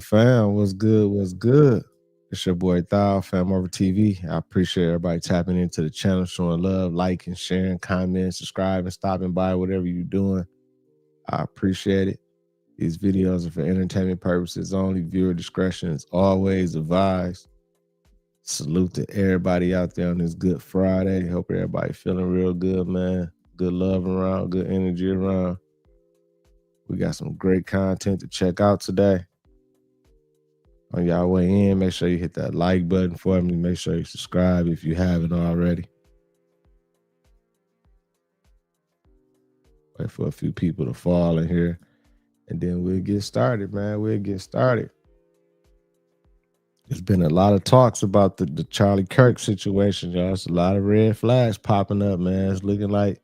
Fam, what's good? What's good? It's your boy Thal, FamOverTV. I appreciate everybody tapping into the channel, showing love, liking, sharing, commenting, subscribing, stopping by, whatever you're doing. I appreciate it. These videos are for entertainment purposes only. Viewer discretion is always advised. Salute to everybody out there on this Good Friday. Hope everybody feeling real good, man. Good love around, good energy around. We got some great content to check out today. On y'all way in, make sure you hit that like button for me. Make sure you subscribe if you haven't already. Wait for a few people to fall in here, and then we'll get started, man. We'll get started. There's been a lot of talks about the Charlie Kirk situation, y'all. There's a lot of red flags popping up, man. It's looking like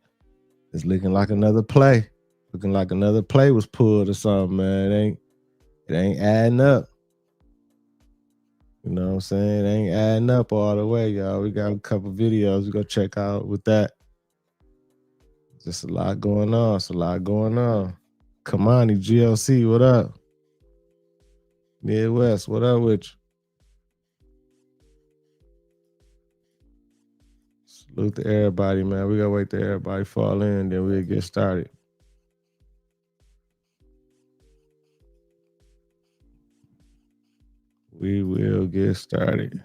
another play. Looking like another play was pulled or something, man. It ain't adding up. You know what I'm saying? It ain't adding up all the way, y'all. We got a couple videos we go check out with that. Just a lot going on. It's a lot going on. Kamani, GLC, what up? Midwest, what up with you? Salute to everybody, man. We gotta wait till everybody fall in, then we'll get started. We will get started.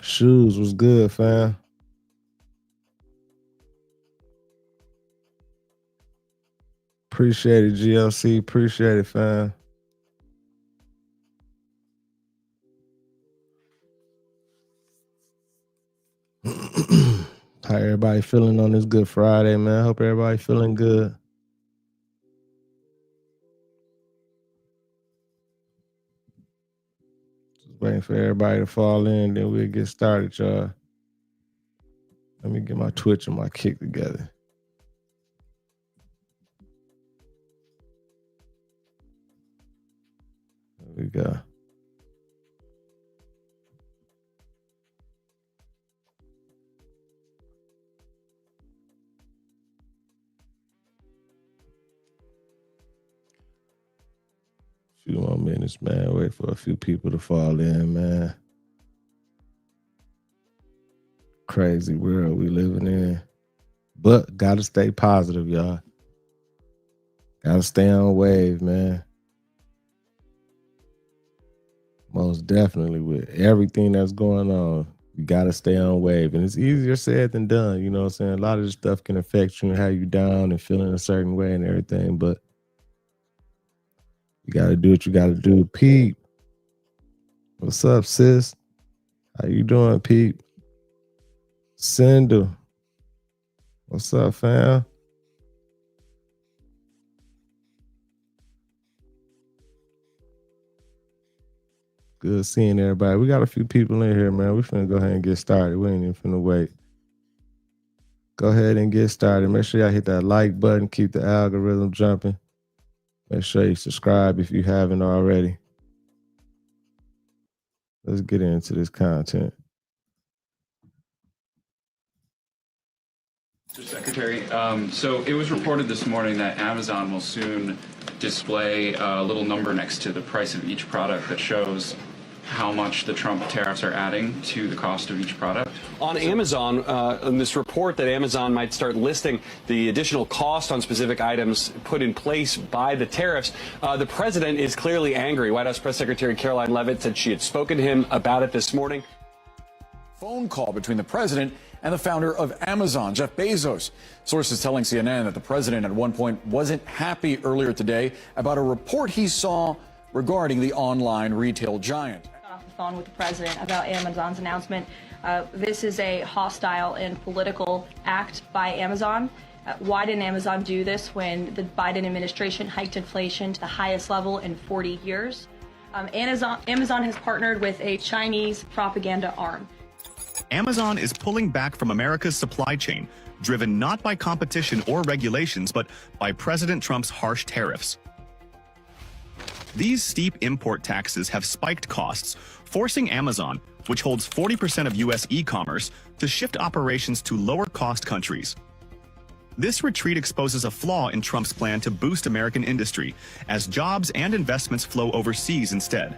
Shoes was good, fam. Appreciate it, GLC. Appreciate it, fam. How everybody feeling on this Good Friday, man? Hope everybody feeling good. Waiting for everybody to fall in, then we'll get started, y'all. Let me get my Twitch and my Kick together. There we go. Few more minutes, man. Wait for a few people to fall in, man. Crazy world we living in. But gotta stay positive, y'all. Gotta stay on wave, man. Most definitely, with everything that's going on, you gotta stay on wave. And it's easier said than done, you know what I'm saying? A lot of this stuff can affect you and have you down and feeling a certain way and everything, but you gotta do what you gotta do. Pete, what's up, sis? How you doing, Pete? Cindy, what's up, fam? Good seeing everybody. We got a few people in here, man. We finna go ahead and get started. We ain't even finna wait. Go ahead and get started. Make sure y'all hit that like button. Keep the algorithm jumping. Make sure you subscribe if you haven't already. Let's get into this content. Mr. Secretary, so it was reported this morning that Amazon will soon display a little number next to the price of each product that shows how much the Trump tariffs are adding to the cost of each product. On Amazon, in this report that Amazon might start listing the additional cost on specific items put in place by the tariffs, the president is clearly angry. White House Press Secretary Caroline Leavitt said she had spoken to him about it this morning. Phone call between the president and the founder of Amazon, Jeff Bezos. Sources telling CNN that the president at one point wasn't happy earlier today about a report he saw regarding the online retail giant. Off the phone with the president about Amazon's announcement. This is a hostile and political act by Amazon. Why didn't Amazon do this when the Biden administration hiked inflation to the highest level in 40 years? Amazon has partnered with a Chinese propaganda arm. Amazon is pulling back from America's supply chain, driven not by competition or regulations, but by President Trump's harsh tariffs. These steep import taxes have spiked costs, forcing Amazon, which holds 40% of U.S. e-commerce, to shift operations to lower-cost countries. This retreat exposes a flaw in Trump's plan to boost American industry, as jobs and investments flow overseas instead.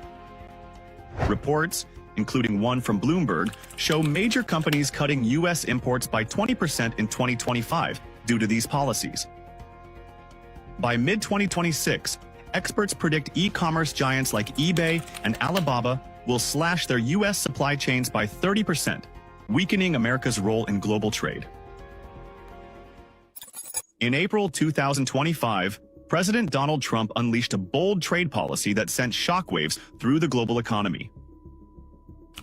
Reports, including one from Bloomberg, show major companies cutting U.S. imports by 20% in 2025 due to these policies. By mid-2026, experts predict e-commerce giants like eBay and Alibaba will slash their U.S. supply chains by 30%, weakening America's role in global trade. In April 2025, President Donald Trump unleashed a bold trade policy that sent shockwaves through the global economy.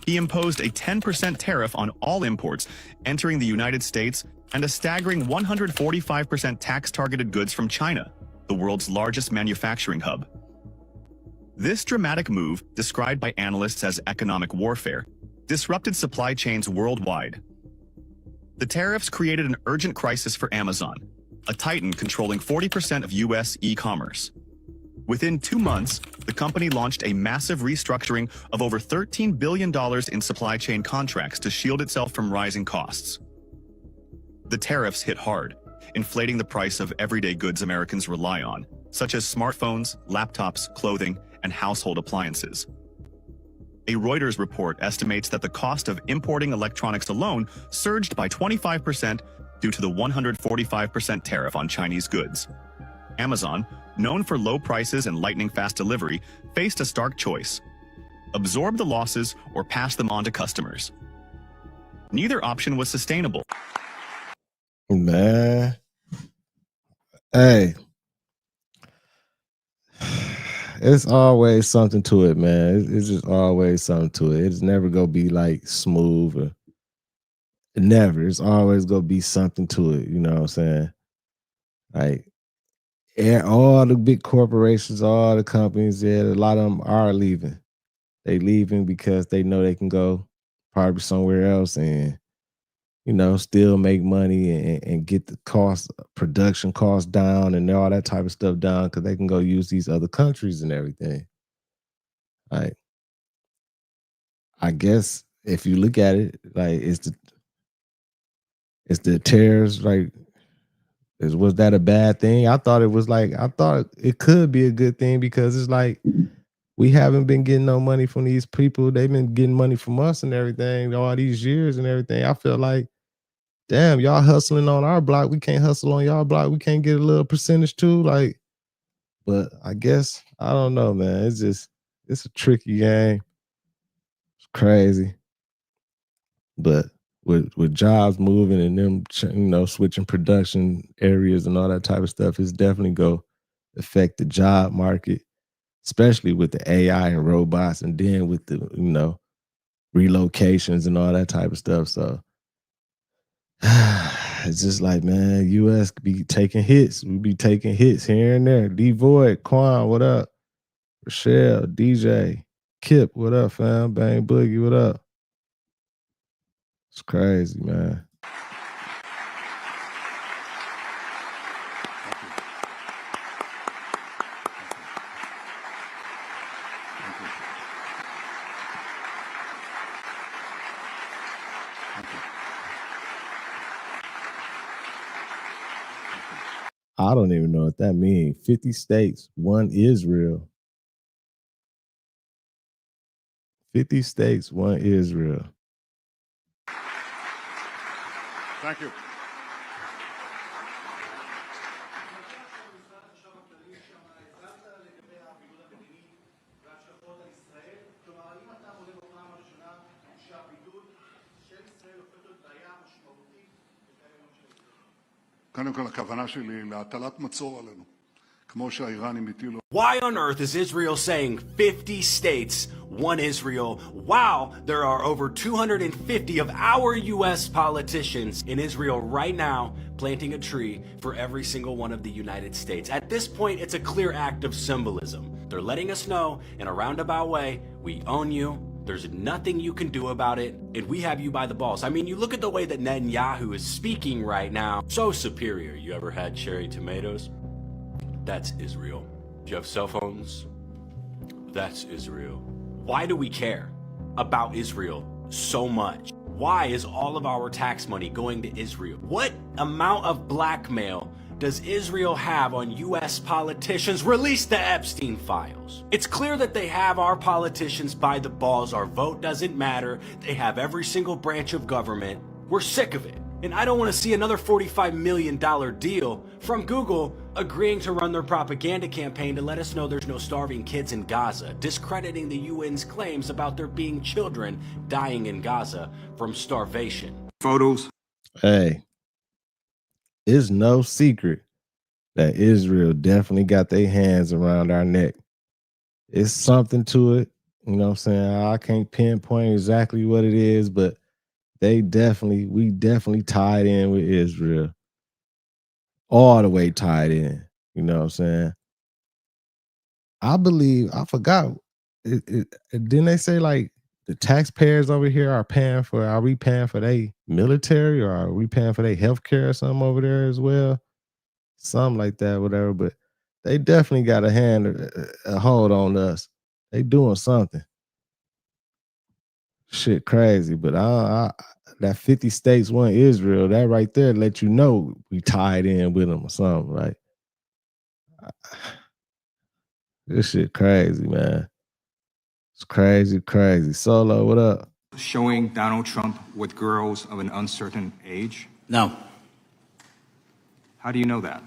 He imposed a 10% tariff on all imports entering the United States and a staggering 145% tax targeted goods from China, the world's largest manufacturing hub. This dramatic move, described by analysts as economic warfare, disrupted supply chains worldwide. The tariffs created an urgent crisis for Amazon, a titan controlling 40% of U.S. e-commerce. Within 2 months, the company launched a massive restructuring of over $13 billion in supply chain contracts to shield itself from rising costs. The tariffs hit hard, inflating the price of everyday goods Americans rely on, such as smartphones, laptops, clothing, and household appliances. A Reuters report estimates that the cost of importing electronics alone surged by 25% due to the 145% tariff on Chinese goods. Amazon, known for low prices and lightning-fast delivery, faced a stark choice: absorb the losses or pass them on to customers. Neither option was sustainable. Man, hey, it's always something to it, man. It's just always something to it. It's never gonna be like smooth or never. It's always gonna be something to it. You know what I'm saying? Like, all the big corporations, all the companies, yeah, a lot of them are leaving. They leaving because they know they can go probably somewhere else and, you know, still make money and get the production costs down and all that type of stuff down because they can go use these other countries and everything. Like, I guess if you look at it, like, it's the tariffs, like, was that a bad thing? I thought it could be a good thing because it's like we haven't been getting no money from these people. They've been getting money from us and everything all these years and everything. I feel like, damn, y'all hustling on our block. We can't hustle on y'all block. We can't get a little percentage too. Like, but I guess, I don't know, man. It's a tricky game. It's crazy. But with jobs moving and them, you know, switching production areas and all that type of stuff, it's definitely go affect the job market, especially with the AI and robots, and then with the, you know, relocations and all that type of stuff. So it's just like, man, US be taking hits. We be taking hits here and there. Decoy, Quan, what up? Rochelle, DJ, Kip, what up, fam? Bang Boogie, what up? It's crazy, man. I don't even know what that means. 50 states, one Israel. 50 states, one Israel. Thank you. קודם כל, הכוונה שלי להטלת מצור עלינו, כמו שהאיראנים הטילו. Why on earth is Israel saying 50 states, one Israel, while there are over 250 of our U.S. politicians in Israel right now planting a tree for every single one of the United States? At this point, it's a clear act of symbolism. They're letting us know in a roundabout way, we own you. There's nothing you can do about it, and we have you by the balls. I mean, you look at the way that Netanyahu is speaking right now. So superior. You ever had cherry tomatoes? That's Israel. Do you have cell phones? That's Israel. Why do we care about Israel so much? Why is all of our tax money going to Israel? What amount of blackmail does Israel have on U.S. politicians? Release the Epstein files. It's clear that they have our politicians by the balls. Our vote doesn't matter. They have every single branch of government. We're sick of it. And I don't want to see another $45 million deal from Google agreeing to run their propaganda campaign to let us know there's no starving kids in Gaza, discrediting the UN's claims about there being children dying in Gaza from starvation. Photos. Hey, it's no secret that Israel definitely got their hands around our neck. It's something to it. You know what I'm saying? I can't pinpoint exactly what it is, but we definitely tied in with Israel. All the way tied in. You know what I'm saying? I forgot. Didn't they say like the taxpayers over here are we paying for their military, or are we paying for their health care or something over there as well? Something like that, whatever. But they definitely got a hold on us. They doing something. Shit crazy. But that 50 states want Israel, that right there let you know we tied in with them or something. Like, this shit crazy, man. It's crazy, crazy. Solo, what up? Showing Donald Trump with girls of an uncertain age? No, How do you know that?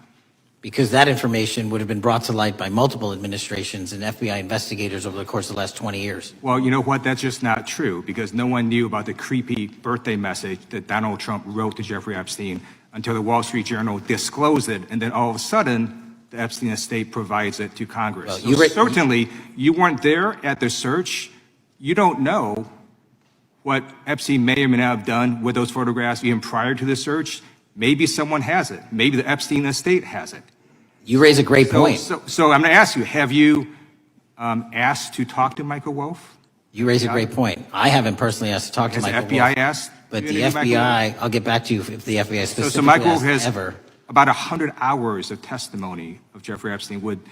because that information would have been brought to light by multiple administrations and FBI investigators over the course of the last 20 years. Well, you know what? That's just not true, because no one knew about the creepy birthday message that Donald Trump wrote to Jeffrey Epstein until the Wall Street Journal disclosed it, and then all of a sudden, the Epstein estate provides it to Congress. Well, So certainly, you weren't there at the search. You don't know what Epstein may or may not have done with those photographs even prior to the search. Maybe someone has it. Maybe the Epstein estate has it. You raise a great point. So I'm going to ask you, have you asked to talk to Michael Wolff? You raise a great point. I haven't personally asked to talk to Has the Michael FBI Wolff, asked? but you the interview Michael FBI, I'll get back to you if the FBI Wolff? specifically So Michael Wolff has has ever. about 100 hours of testimony of Jeffrey Epstein. Wouldn't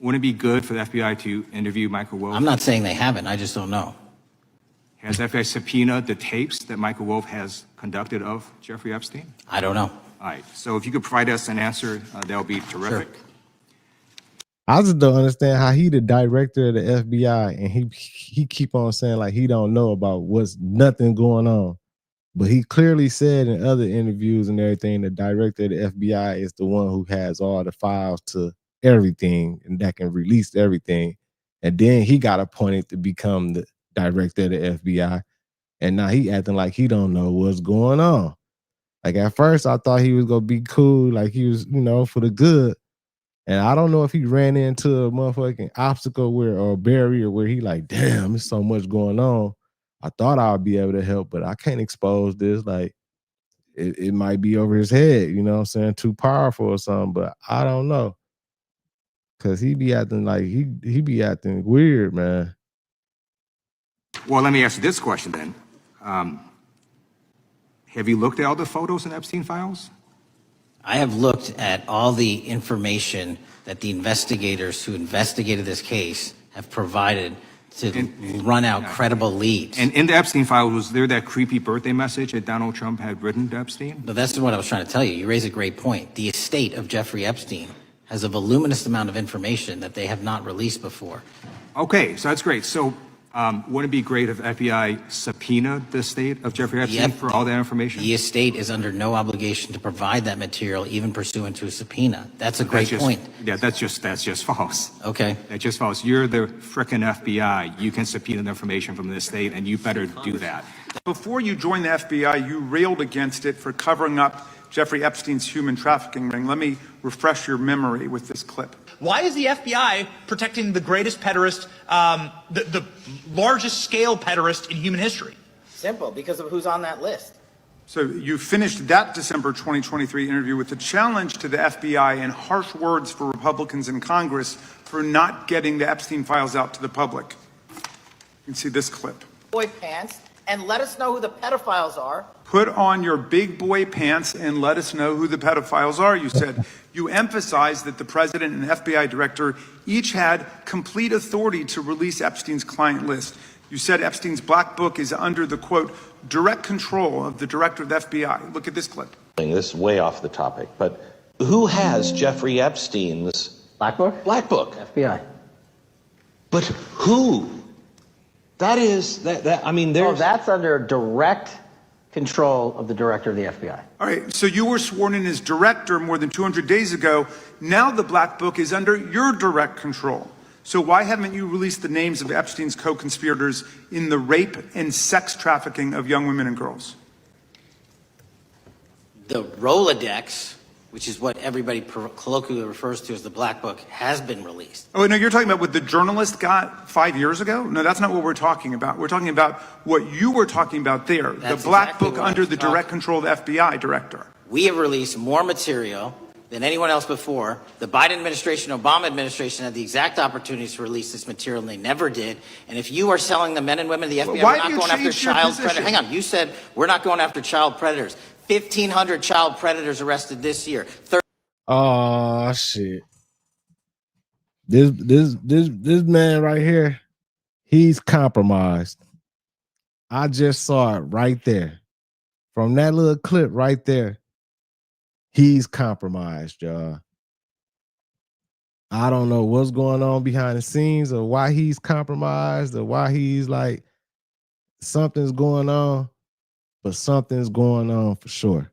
it be good for the FBI to interview Michael Wolff? I'm not saying they haven't. I just don't know. Has FBI subpoenaed the tapes that Michael Wolff has conducted of Jeffrey Epstein? I don't know. All right. So if you could provide us an answer, that would be terrific. Sure. I just don't understand how he the director of the FBI and he keep on saying like he don't know about nothing going on. But he clearly said in other interviews and everything, the director of the FBI is the one who has all the files to everything and that can release everything. And then he got appointed to become the director of the FBI. And now he acting like he don't know what's going on. Like at first I thought he was gonna be cool, like he was, for the good. And I don't know if he ran into a motherfucking obstacle or a barrier where he like, damn, there's so much going on. I thought I would be able to help, but I can't expose this. Like, it might be over his head, you know what I'm saying? Too powerful or something, but I don't know. Cause he be acting like he be acting weird, man. Well, let me ask you this question then. Have you looked at all the photos in Epstein files? I have looked at all the information that the investigators who investigated this case have provided to run out credible leads. And in the Epstein files, was there that creepy birthday message that Donald Trump had written to Epstein? No, that's what I was trying to tell you. You raise a great point. The estate of Jeffrey Epstein has a voluminous amount of information that they have not released before. Okay, so that's great. So wouldn't it be great if FBI subpoenaed the estate of Jeffrey Epstein for all that information? The estate is under no obligation to provide that material, even pursuant to a subpoena. That's a great point. Yeah, that's just false. Okay. That's just false. You're the frickin' FBI. You can subpoena the information from the estate, and you better do that. Before you joined the FBI, you railed against it for covering up Jeffrey Epstein's human trafficking ring. Let me refresh your memory with this clip. Why is the FBI protecting the greatest pederast, the largest scale pederast in human history? Simple, because of who's on that list. So you finished that December 2023 interview with a challenge to the FBI and harsh words for Republicans in Congress for not getting the Epstein files out to the public. You can see this clip. Boy pants and let us know who the pedophiles are. Put on your big boy pants and let us know who the pedophiles are, you said. You emphasized that the president and the FBI director each had complete authority to release Epstein's client list. You said Epstein's black book is under the, quote, direct control of the director of the FBI. Look at this clip. This is way off the topic, but who has Jeffrey Epstein's Black book? black book? FBI. But who? That is, I mean, there's... Oh, that's under direct control of the director of the FBI. All right, so you were sworn in as director more than 200 days ago. Now the black book is under your direct control. So why haven't you released the names of Epstein's co-conspirators in the rape and sex trafficking of young women and girls? The Rolodex, which is what everybody colloquially refers to as the Black Book, has been released. Oh, no, you're talking about what the journalist got 5 years ago? No, that's not what we're talking about. We're talking about what you were talking about there. That's the black exactly book what under I'm the talking. direct control of the FBI director. We have released more material than anyone else before. The Biden administration, Obama administration had the exact opportunities to release this material, and they never did. And if you are selling the men and women of the FBI, Why we're have not you going after changed your child position? predators. Hang on, you said we're not going after child predators. 1,500 child predators arrested this year. Oh shit. This man right here, he's compromised. I just saw it right there. From that little clip right there. He's compromised, y'all. I don't know what's going on behind the scenes or why he's compromised or why he's like something's going on, but something's going on for sure.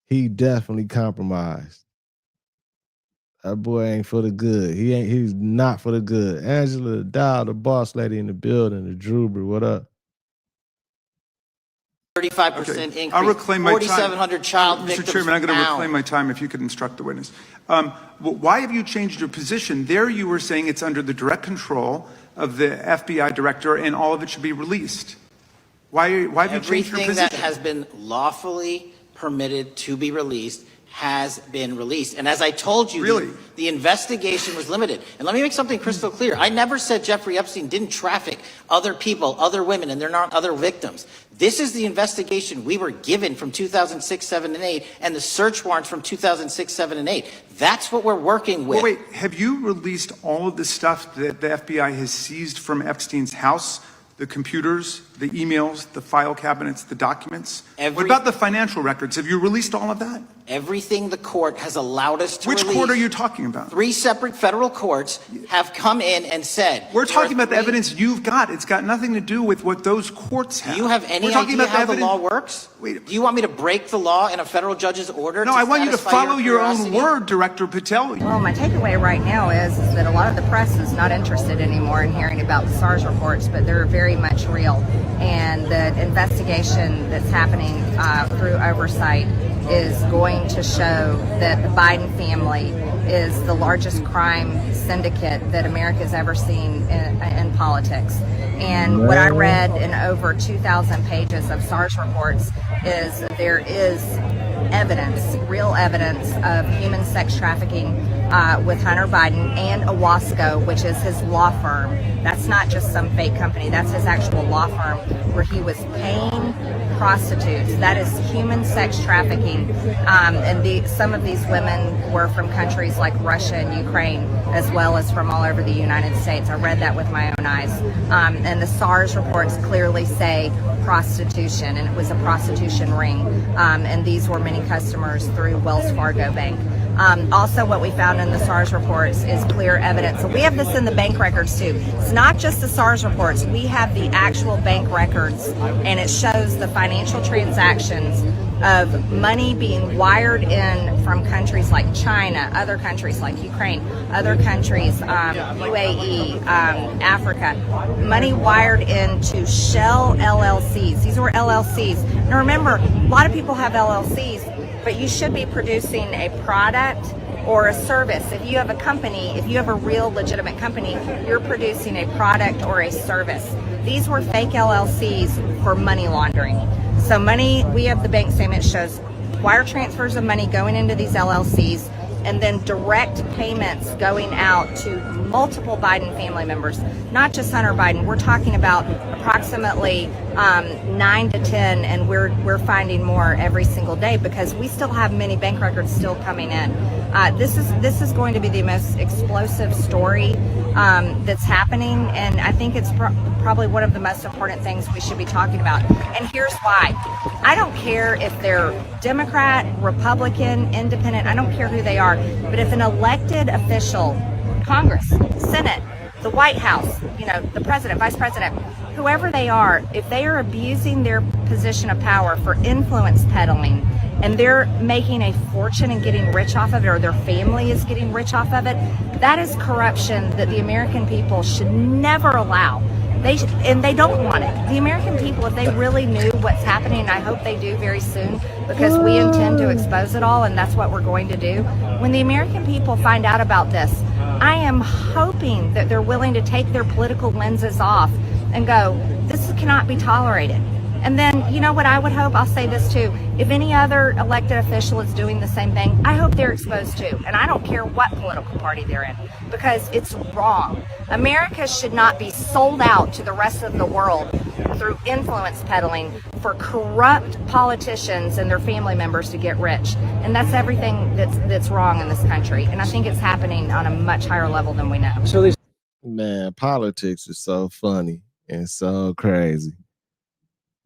He definitely compromised. That boy ain't for the good. He's not for the good. Angela Dow, the boss lady in the building, the Druber, what up? 35% increase. I'll reclaim my time. 4,700 child Mr. victims. Chairman, I'm going to found. reclaim my time if you could instruct the witness. Why have you changed your position? There you were saying it's under the direct control of the FBI director and all of it should be released. Why have you changed your Everything position? that has been lawfully permitted to be released has been released. And as I told you, Really? the investigation was limited. And let me make something crystal clear. I never said Jeffrey Epstein didn't traffic other people, other women, and they're not other victims. This is the investigation we were given from 2006, 7, and 8, and the search warrants from 2006, 7, and 8. That's what we're working with. Well, wait, have you released all of the stuff that the FBI has seized from Epstein's house? The computers, the emails, the file cabinets, the documents? What about the financial records? Have you released all of that? Everything the court has allowed us to Which release. court are you talking about? 3 separate federal courts have come in and said... We're talking about the evidence you've got. It's got nothing to do with what those courts have. Do you have any idea how the law works? Do you want me to break the law in a federal judge's order? No, I want you to follow your own word, Director Patel. Well, my takeaway right now is that a lot of the press is not interested anymore in hearing about the SARS reports, but they're very much real. And the investigation that's happening through oversight is going to show that the Biden family is the largest crime syndicate that America's ever seen in politics. And what I read in over 2,000 pages of SARS reports is there is evidence, real evidence of human sex trafficking with Hunter Biden and Owasco, which is his law firm. That's not just some fake company. That's his actual law firm where he was paying prostitutes. That is human sex trafficking. And some of these women were from countries like Russia and Ukraine, as well as from all over the United States. I read that with my own eyes. And the SARS reports clearly say prostitution, and it was a prostitution ring. And these were many customers through Wells Fargo Bank. Also, what we found in the SARS reports is clear evidence. So we have this in the bank records too. It's not just the SARS reports. We have the actual bank records, and it shows the financial transactions of money being wired in from countries like China, other countries like Ukraine, other countries, UAE, Africa, money wired into shell LLCs. These were LLCs. Now remember, a lot of people have LLCs, but you should be producing a product or a service. If you have a company, if you have a real legitimate company, you're producing a product or a service. These were fake LLCs for money laundering. So money, we have the bank statement shows wire transfers of money going into these LLCs and then direct payments going out to multiple Biden family members, not just Hunter Biden. We're talking about approximately 9 to 10, and we're finding more every single day because we still have many bank records still coming in. This is going to be the most explosive story that's happening, and I think it's probably one of the most important things we should be talking about. And here's why. I don't care if they're Democrat, Republican, Independent, I don't care who they are, but if an elected official, Congress, Senate, the White House, the president, vice president, whoever they are, if they are abusing their position of power for influence peddling, and they're making a fortune and getting rich off of it, or their family is getting rich off of it, that is corruption that the American people should never allow. And they don't want it. The American people, if they really knew what's happening, and I hope they do very soon, because we intend to expose it all, and that's what we're going to do. When the American people find out about this, I am hoping that they're willing to take their political lenses off and go, this cannot be tolerated. And then, you know what I would hope? I'll say this too. If any other elected official is doing the same thing, I hope they're exposed too. And I don't care what political party they're in, because it's wrong. America should not be sold out to the rest of the world through influence peddling for corrupt politicians and their family members to get rich. And that's everything that's wrong in this country. And I think it's happening on a much higher level than we know. So man, politics is so funny and so crazy.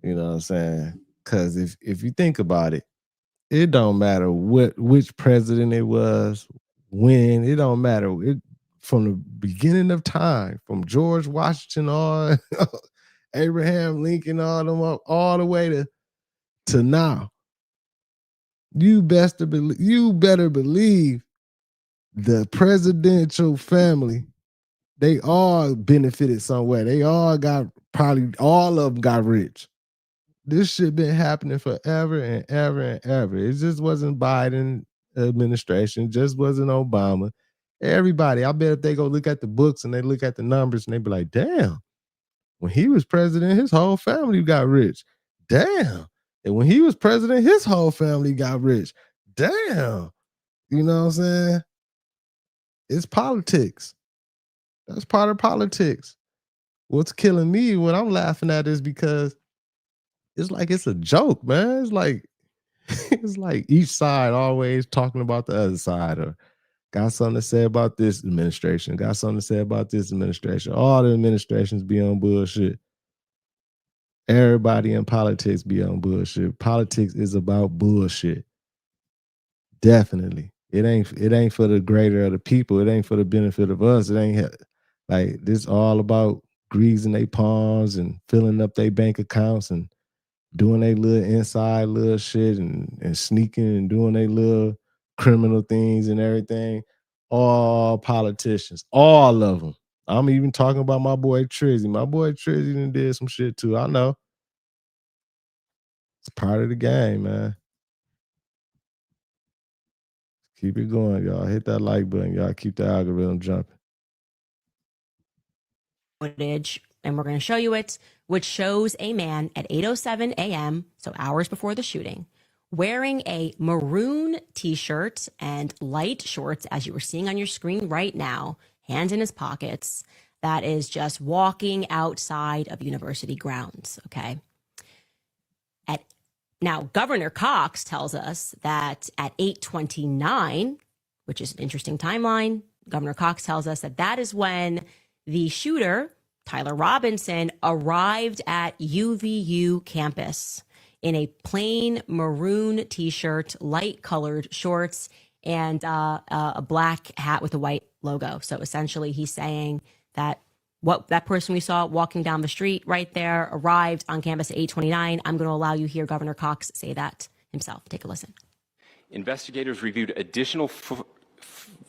You know what I'm saying? Because if you think about it, it don't matter which president it was, when, it don't matter. From the beginning of time, from George Washington on, Abraham Lincoln, all them up, all the way to now. You better believe the presidential family, they all benefited somewhere. They all probably all of them got rich. This shit been happening forever and ever and ever. It just wasn't Biden administration, just wasn't Obama. Everybody, I bet if they go look at the books and they look at the numbers and they be like, damn, when he was president, his whole family got rich. Damn. And when he was president, his whole family got rich. Damn. You know what I'm saying? It's politics. That's part of politics. What's killing me, what I'm laughing at is because it's like it's a joke, man. It's like each side always talking about the other side, or got something to say about this administration, got something to say about this administration. All the administrations be on bullshit. Everybody in politics be on bullshit. Politics is about bullshit. Definitely. It ain't for the greater of the people. It ain't for the benefit of us. It ain't like this all about greasing their palms and filling up their bank accounts and doing their little inside little shit and sneaking and doing their little criminal things and everything. All politicians, all of them. I'm even talking about my boy Trizzy. My boy Trizzy done did some shit too. I know. It's part of the game, man. Keep it going, y'all. Hit that like button, y'all. Keep the algorithm jumping. Footage, and we're going to show you it, which shows a man at 8:07 a.m., so hours before the shooting, wearing a maroon t-shirt and light shorts, as you were seeing on your screen right now, hands in his pockets, that is just walking outside of university grounds, okay? Now, Governor Cox tells us that at 8:29, which is an interesting timeline, Governor Cox tells us that that is when the shooter, Tyler Robinson, arrived at UVU campus in a plain maroon t-shirt, light colored shorts, and a black hat with a white logo. So essentially he's saying that what that person we saw walking down the street right there arrived on campus at 8:29. I'm going to allow you to hear Governor Cox say that himself. Take a listen. Investigators reviewed additional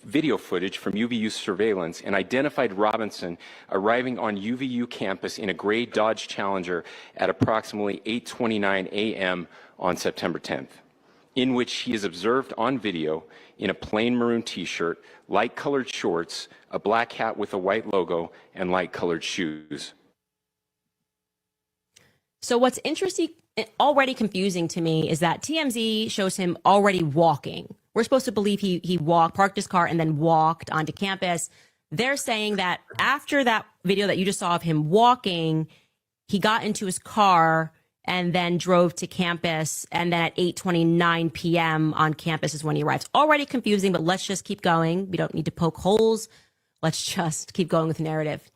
video footage from UVU surveillance and identified Robinson arriving on UVU campus in a gray Dodge Challenger at approximately 8:29 a.m. on September 10th, in which he is observed on video in a plain maroon t-shirt, light-colored shorts, a black hat with a white logo, and light-colored shoes. So what's interesting, already confusing to me, is that TMZ shows him already walking. We're supposed to believe he walked, parked his car, and then walked onto campus. they're saying that after that video that you just saw of him walking, he got into his car and then drove to campus. And then at 8:29 p.m. on campus is when he arrives. Already confusing, but let's just keep going. We don't need to poke holes. Let's just keep going with the narrative.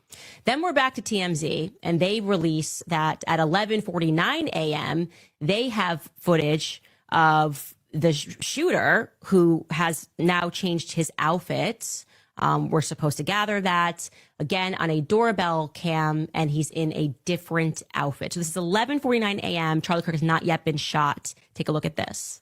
Then we're back to TMZ, and they release that at 11:49 a.m., they have footage of the shooter who has now changed his outfit. We're supposed to gather that again on a doorbell cam, and he's in a different outfit. So this is 11:49 a.m. Charlie Kirk has not yet been shot. Take a look at this.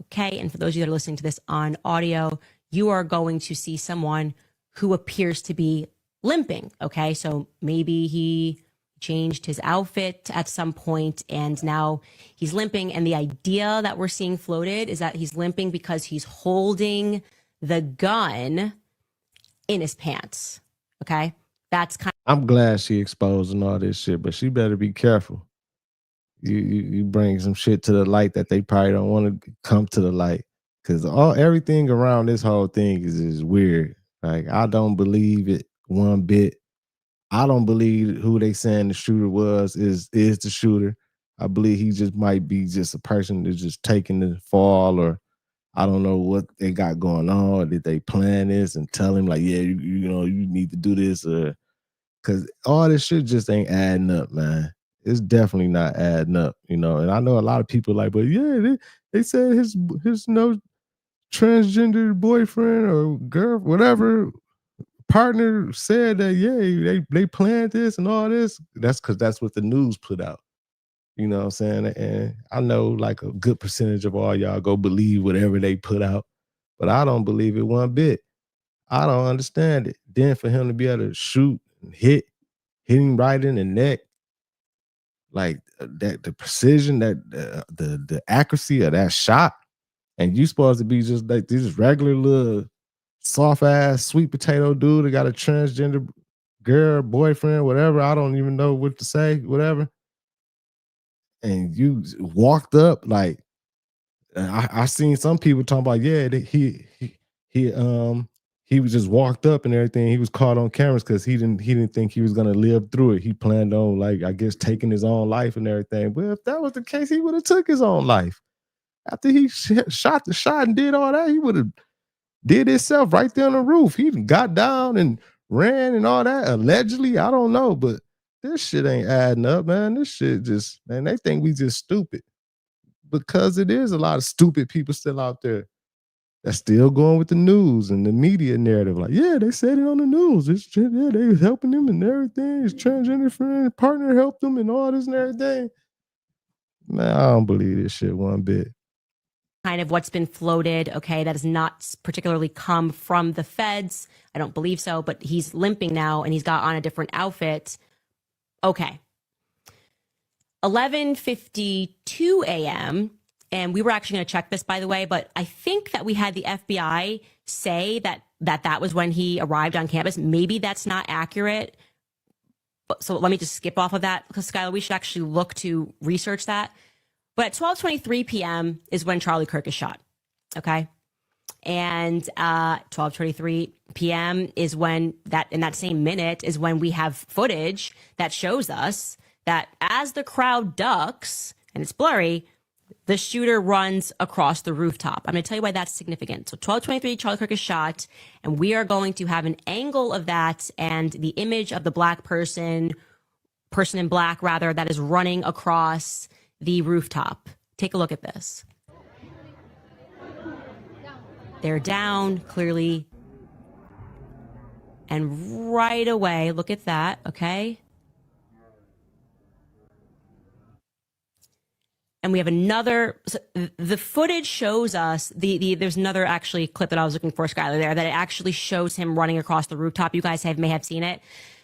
Okay, and for those of you that are listening to this on audio, you are going to see someone who appears to be limping. Okay, so maybe he changed his outfit at some point and now he's limping. And the idea that we're seeing floated is that he's limping because he's holding the gun in his pants. Okay, that's kind of. I'm glad she exposing all this shit, but she better be careful. You bring some shit to the light that they probably don't want to come to the light, because everything around this whole thing is weird. Like, I don't believe it one bit. I don't believe who they saying the shooter was is the shooter. I believe he just might be just a person that's just taking the fall, or I don't know what they got going on. Or did they plan this and tell him like, yeah, you know, you need to do this, or because all this shit just ain't adding up, man. It's definitely not adding up, you know. And I know a lot of people like, but yeah, they said his no transgender boyfriend or girl, whatever partner said that, yeah, they planned this and all this. That's because that's what the news put out. You know what I'm saying? And I know like a good percentage of all y'all go believe whatever they put out, but I don't believe it one bit. I don't understand it. Then for him to be able to shoot and hit him right in the neck, like that, the precision, that the accuracy of that shot, and you supposed to be just like this regular little soft ass sweet potato dude that got a transgender girl, boyfriend, whatever. I don't even know what to say, whatever. And you walked up like, I seen some people talking about, yeah, he was just walked up and everything. He was caught on cameras because he didn't think he was gonna live through it. He planned on, like, I guess, taking his own life and everything. But if that was the case, he would have took his own life. After he shot the shot and did all that, he would have did himself right there on the roof. He got down and ran and all that. Allegedly, I don't know, but this shit ain't adding up, man. This shit just, man, they think we just stupid. Because it is a lot of stupid people still out there that's still going with the news and the media narrative. Like, yeah, they said it on the news. Yeah, they was helping him and everything. His transgender friend, partner helped him and all this and everything. Man, I don't believe this shit one bit. Kind of what's been floated, okay, that has not particularly come from the feds. I don't believe so, but he's limping now and he's got on a different outfit. Okay. 11:52 a.m., and we were actually going to check this, by the way, but I think that we had the FBI say that was when he arrived on campus. Maybe that's not accurate. So let me just skip off of that, because, Skylar, we should actually look to research that. But at 12:23 p.m. is when Charlie Kirk is shot, okay? And 12:23 p.m. is when in that same minute is when we have footage that shows us that as the crowd ducks, and it's blurry, the shooter runs across the rooftop. I'm going to tell you why that's significant. So 12:23, Charlie Kirk is shot, and we are going to have an angle of that and the image of the person in black, rather, that is running across the rooftop. Take a look at this. They're down, clearly. And right away, look at that, okay? And we have another, so the footage shows us, there's another actually clip that I was looking for, Skylar, there, that it actually shows him running across the rooftop. You guys may have seen it.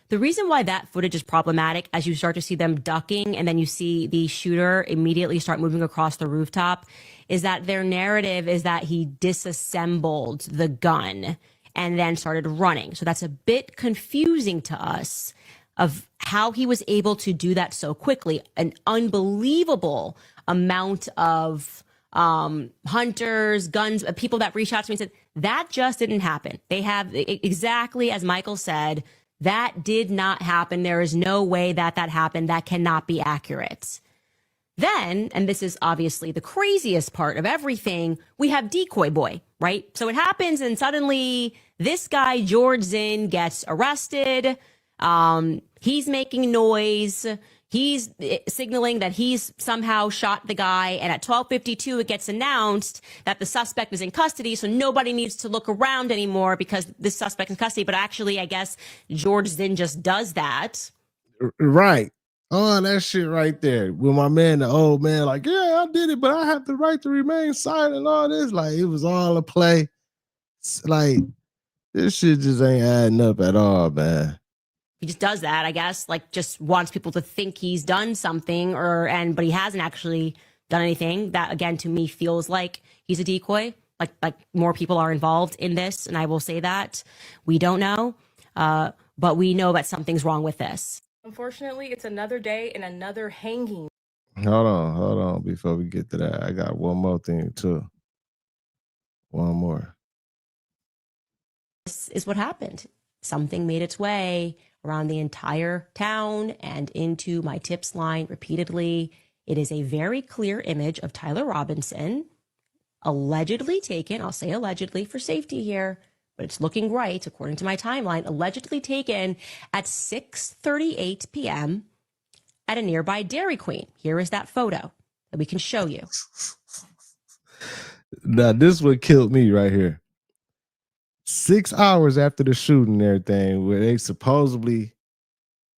The reason why that footage is problematic, as you start to see them ducking and then you see the shooter immediately start moving across the rooftop, is that their narrative is that he disassembled the gun and then started running. So that's a bit confusing to us of how he was able to do that so quickly. An unbelievable amount of hunters, guns, people that reached out to me and said, That just didn't happen. They have exactly as Michael said, that did not happen. There is no way that happened. That cannot be accurate. Then, and this is obviously the craziest part of everything, we have Decoy Boy, right? So it happens and suddenly this guy, George Zinn, gets arrested. He's making noise. He's signaling that he's somehow shot the guy. And at 12:52, it gets announced that the suspect is in custody. So nobody needs to look around anymore because this suspect in custody. But actually, I guess George Zinn just does that. Right. Oh, that shit right there. With my man, the old man, like, yeah, I did it, but I have the right to remain silent and all this. Like, it was all a play. Like, this shit just ain't adding up at all, man. He just does that, I guess, like just wants people to think he's done something but he hasn't actually done anything. That again, to me, feels like he's a decoy. Like more people are involved in this. And I will say that we don't know, but we know that something's wrong with this. Unfortunately, it's another day and another hanging. Hold on. Before we get to that, I got one more thing too. One more. This is what happened. Something made its way around the entire town and into my tips line repeatedly. It is a very clear image of Tyler Robinson, allegedly taken, I'll say allegedly for safety here, but it's looking right according to my timeline, allegedly taken at 6:38 p.m. at a nearby Dairy Queen. Here is that photo that we can show you. Now, this what killed me right here. 6 hours after the shooting and everything, where they supposedly,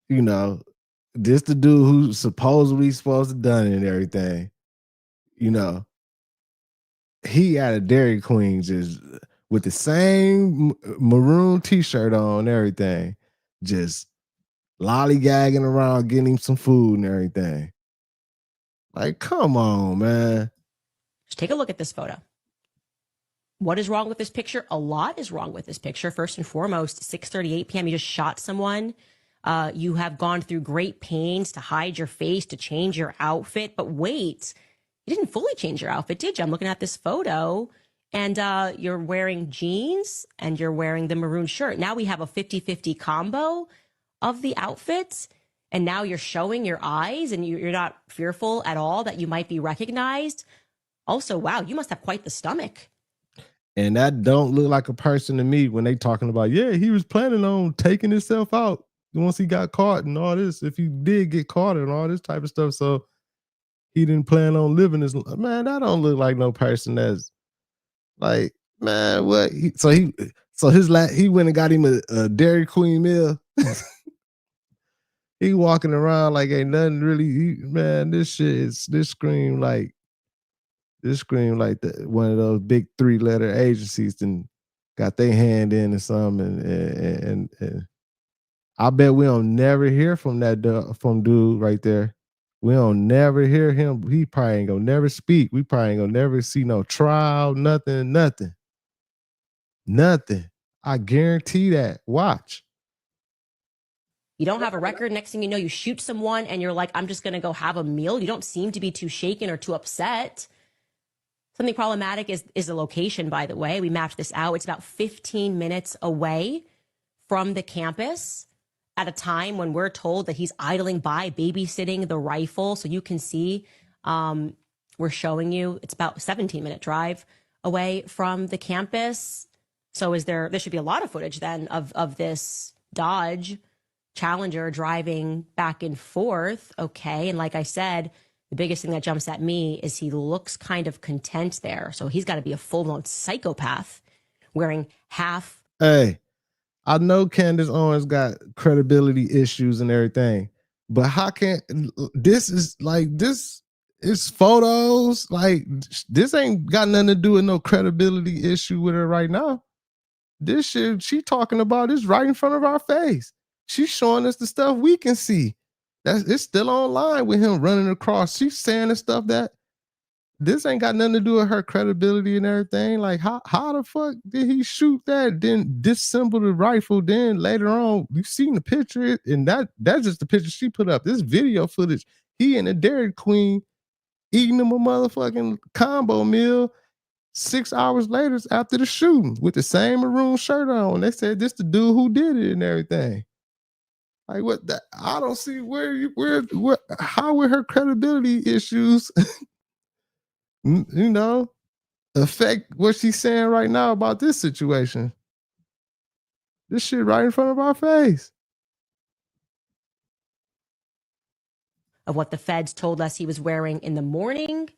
this the dude who's supposedly supposed to done it and everything, he had a Dairy Queen just with the same maroon t-shirt on and everything, just lollygagging around, getting him some food and everything. Like, come on, man. Just take a look at this photo. What is wrong with this picture? A lot is wrong with this picture. First and foremost, 6:38 p.m. You just shot someone. You have gone through great pains to hide your face, to change your outfit. But wait, you didn't fully change your outfit, did you? I'm looking at this photo and you're wearing jeans and you're wearing the maroon shirt. Now we have a 50-50 combo of the outfits. And now you're showing your eyes and you're not fearful at all that you might be recognized. Also, wow, you must have quite the stomach. And that don't look like a person to me when they talking about, yeah, he was planning on taking himself out once he got caught and all this. If he did get caught and all this type of stuff, so he didn't plan on living his life. Man, that don't look like no person that's like, man, what? He went and got him a Dairy Queen meal. He walking around like ain't nothing really. This scream like one of those big 3-letter agencies and got their hand in or something. And I bet we don't never hear from from dude right there. We don't never hear him. He probably ain't gonna never speak. We probably ain't gonna never see no trial, nothing. I guarantee that. Watch. You don't have a record. Next thing you know, you shoot someone and you're like, I'm just going to go have a meal. You don't seem to be too shaken or too upset. Something problematic is the location, by the way. We mapped this out. It's about 15 minutes away from the campus at a time when we're told that he's idling by, babysitting the rifle. So you can see, we're showing you, it's about a 17-minute drive away from the campus. So there should be a lot of footage then of this Dodge Challenger driving back and forth. Okay. And like I said, the biggest thing that jumps at me is he looks kind of content there. So he's got to be a full-blown psychopath wearing half. Hey, I know Candace Owens got credibility issues and everything, but how can this is photos. Like, this ain't got nothing to do with no credibility issue with her right now. This shit she talking about is right in front of our face. She's showing us the stuff we can see. It's still online with him running across. She's saying the stuff that this ain't got nothing to do with her credibility and everything. Like, how the fuck did he shoot that? Then disassemble the rifle. Then later on, you seen the picture, and that's just the picture she put up. This video footage, he and the Dairy Queen eating him a motherfucking combo meal. 6 hours later after the shooting with the same maroon shirt on. They said this the dude who did it and everything. Like what? I don't see where how would her credibility issues, you know, affect what she's saying right now about this situation. This shit right in front of our face. Of what the feds told us he was wearing in the morning,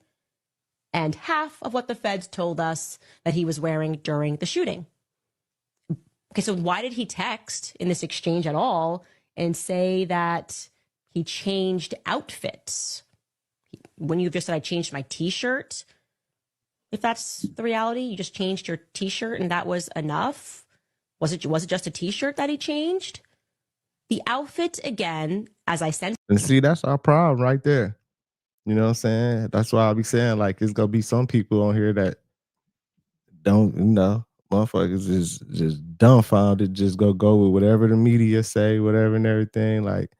and half of what the feds told us that he was wearing during the shooting. Okay, so why did he text in this exchange at all and say that he changed outfits? When you just said, I changed my t-shirt, if that's the reality, you just changed your t-shirt and that was enough? Was it just a t-shirt that he changed? The outfit, again, as I sent. And see, that's our problem right there. You know what I'm saying? That's why I'll be saying, like, it's gonna be some people on here that don't, motherfuckers is just dumbfounded, just go with whatever the media say, whatever and everything. Like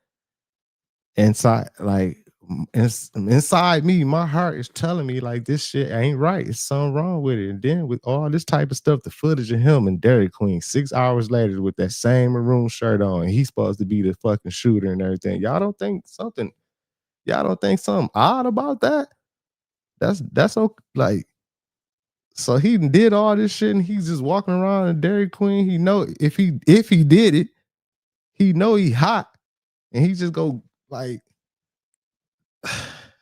inside me, my heart is telling me like this shit ain't right. It's something wrong with it. And then with all this type of stuff, the footage of him and Dairy Queen 6 hours later with that same maroon shirt on, he's supposed to be the fucking shooter and everything. Y'all don't think something odd about that? That's okay. Like, so he did all this shit and he's just walking around in Dairy Queen. He know if he did it, he know he hot, and he just go like.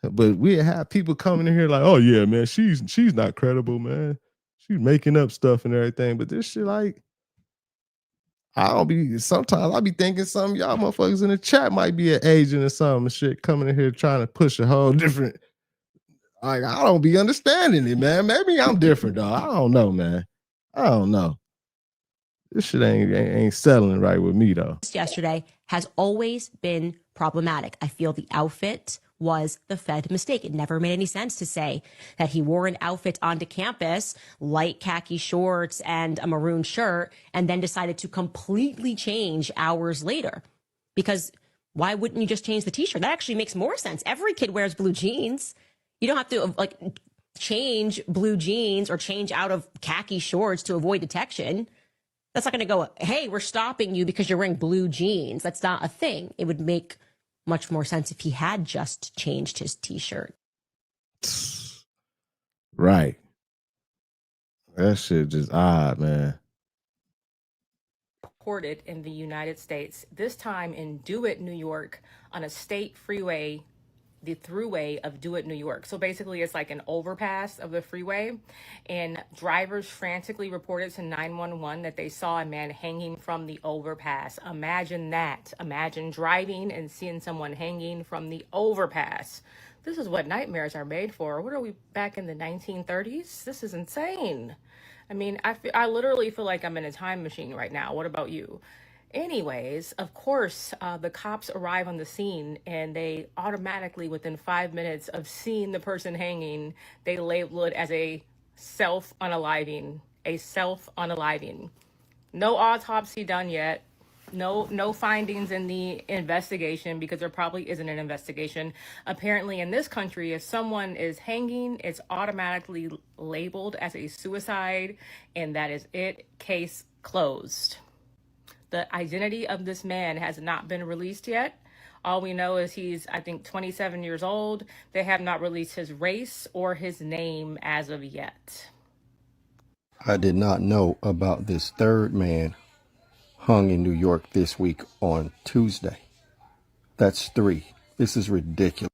But we have people coming in here like, oh yeah, man, she's not credible, man. She's making up stuff and everything. But this shit, like, sometimes I be thinking some of y'all motherfuckers in the chat might be an agent or something shit coming in here trying to push a whole different. Like, I don't be understanding it, man. Maybe I'm different, though. I don't know, man. I don't know. This shit ain't settling right with me, though. Yesterday has always been problematic. I feel the outfit was the Fed mistake. It never made any sense to say that he wore an outfit onto campus, light khaki shorts and a maroon shirt, and then decided to completely change hours later. Because why wouldn't you just change the t-shirt? That actually makes more sense. Every kid wears blue jeans. You don't have to like change blue jeans or change out of khaki shorts to avoid detection. That's not going to go, hey, we're stopping you because you're wearing blue jeans. That's not a thing. It would make much more sense if he had just changed his t-shirt. Right. That shit just odd, man. Reported in the United States, this time in DeWitt, New York, on a state freeway, the thruway of DeWitt, New York. So basically it's like an overpass of the freeway, and drivers frantically reported to 911 that they saw a man hanging from the overpass. Imagine that. Imagine driving and seeing someone hanging from the overpass. This is what nightmares are made for. What are we, back in the 1930s? This is insane. I mean, I literally feel like I'm in a time machine right now. What about you? Anyways, of course, the cops arrive on the scene and they automatically, within 5 minutes of seeing the person hanging, they label it as a self-unaliving. No autopsy done yet. No findings in the investigation, because there probably isn't an investigation. Apparently in this country, if someone is hanging, it's automatically labeled as a suicide, and that is it. Case closed. The identity of this man has not been released yet. All we know is he's, I think, 27 years old. They have not released his race or his name as of yet. I did not know about this third man hung in New York this week on Tuesday. That's 3. This is ridiculous.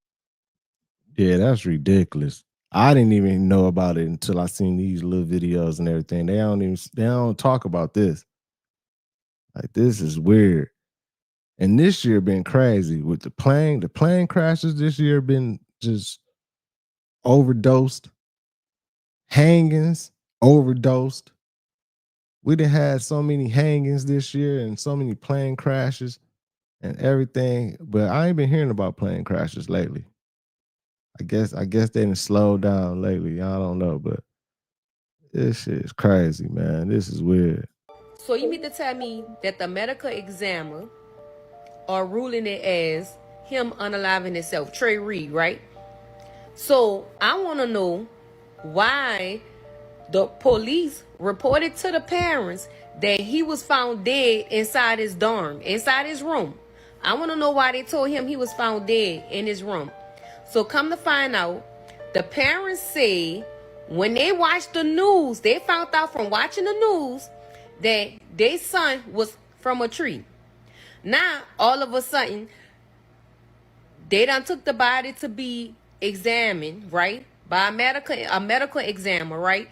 Yeah, that's ridiculous. I didn't even know about it until I seen these little videos and everything. They don't talk about this. Like, this is weird. And this year been crazy with the plane crashes this year been just overdosed. Hangings, overdosed. We done had so many hangings this year and so many plane crashes and everything, but I ain't been hearing about plane crashes lately. I guess they didn't slow down lately. I don't know, but this shit is crazy, man. This is weird. So you mean to tell me that the medical examiner are ruling it as him unaliving himself, Trey Reed, right? So I want to know why The police reported to the parents that he was found dead inside his dorm, inside his room. I want to know why they told him he was found dead in his room. So come to find out, the parents say when they watched the news, they found out from watching the news that their son was from a tree. Now, all of a sudden, they done took the body to be examined, right? By a medical examiner, right?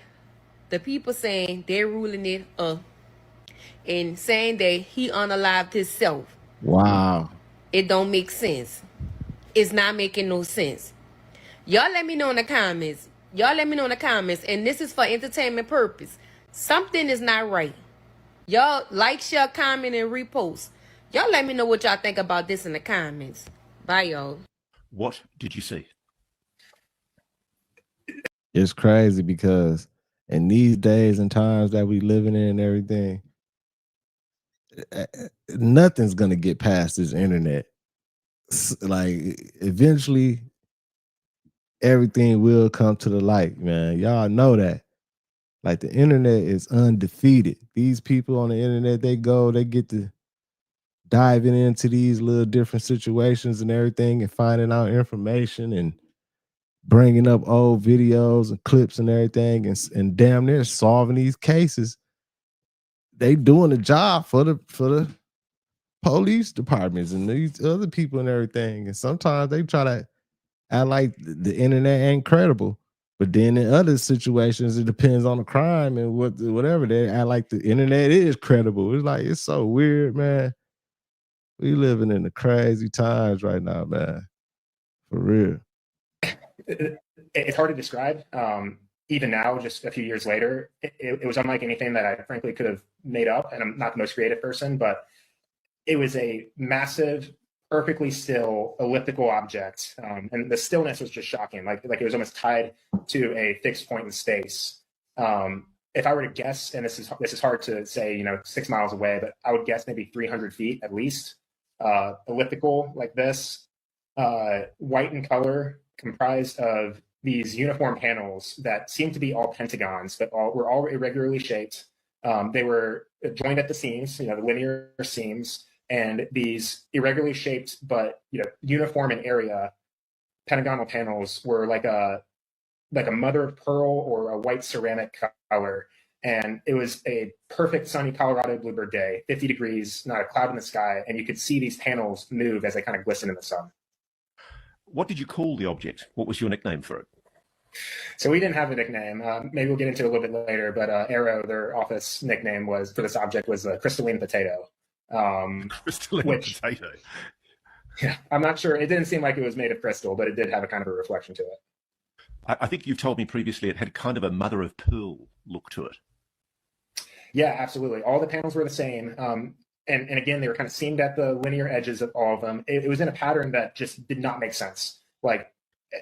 The people saying they're ruling it up and saying that he unalived himself. Wow. It don't make sense. It's not making no sense. Y'all let me know in the comments. Y'all let me know in the comments. And this is for entertainment purpose. Something is not right. Y'all like, share, comment, and repost. Y'all let me know what y'all think about this in the comments. Bye, y'all. What did you see? It's crazy because in these days and times that we living in and everything, nothing's gonna get past this internet. Like eventually everything will come to the light, man. Y'all know that. Like the internet is undefeated. These people on the internet, they get to diving into these little different situations and everything and finding out information and bringing up old videos and clips and everything and damn near solving these cases. They doing a job for the police departments and these other people and everything. And sometimes they try to act like the internet ain't credible. But then in other situations, it depends on the crime and whatever. They act like the internet is credible. It's like it's so weird, man. We living in the crazy times right now, man. For real. It's hard to describe. Even now, just a few years later, it was unlike anything that I frankly could have made up. And I'm not the most creative person, but it was a massive, perfectly still elliptical object. And the stillness was just shocking. Like it was almost tied to a fixed point in space. If I were to guess, and this is hard to say, 6 miles away, but I would guess maybe 300 feet at least. Elliptical like this, white in color, comprised of these uniform panels that seemed to be all pentagons, but were all irregularly shaped. They were joined at the seams, the linear seams, and these irregularly shaped but uniform in area pentagonal panels were like a mother of pearl or a white ceramic color. And it was a perfect sunny Colorado bluebird day, 50 degrees, not a cloud in the sky, and you could see these panels move as they kind of glisten in the sun. What did you call the object? What was your nickname for it? So we didn't have a nickname. Maybe we'll get into it a little bit later, but Arrow, their office nickname for this object was crystalline potato. Crystalline potato. Yeah, I'm not sure. It didn't seem like it was made of crystal, but it did have a kind of a reflection to it. I think you've told me previously it had kind of a mother of pearl look to it. Yeah, absolutely. All the panels were the same. And again, they were kind of seamed at the linear edges of all of them. It was in a pattern that just did not make sense. Like,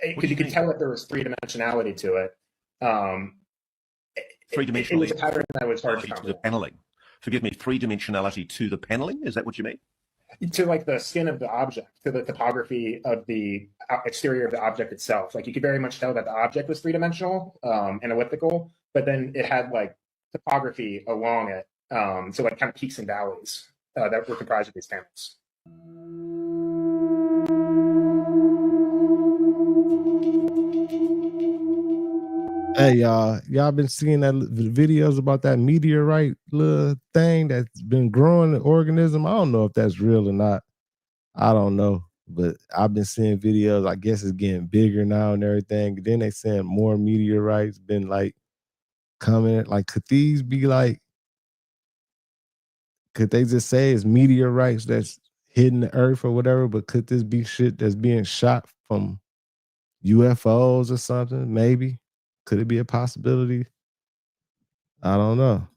because you could tell that there was three-dimensionality to it. Three-dimensionality. It was a pattern that was hard to the paneling. Forgive me, three-dimensionality to the paneling? Is that what you mean? To like the skin of the object, to the topography of the exterior of the object itself. Like you could very much tell that the object was three-dimensional and elliptical, but then it had like topography along it. So like kind of peaks and valleys that were comprised of these panels. Hey y'all been seeing that videos about that meteorite little thing that's been growing the organism? I don't know if that's real or not. I don't know, but I've been seeing videos. I guess it's getting bigger now and everything. Then they saying more meteorites been like coming. Like, could these be like? Could they just say it's meteorites that's hitting the earth or whatever? But could this be shit that's being shot from UFOs or something? Maybe. Could it be a possibility? I don't know.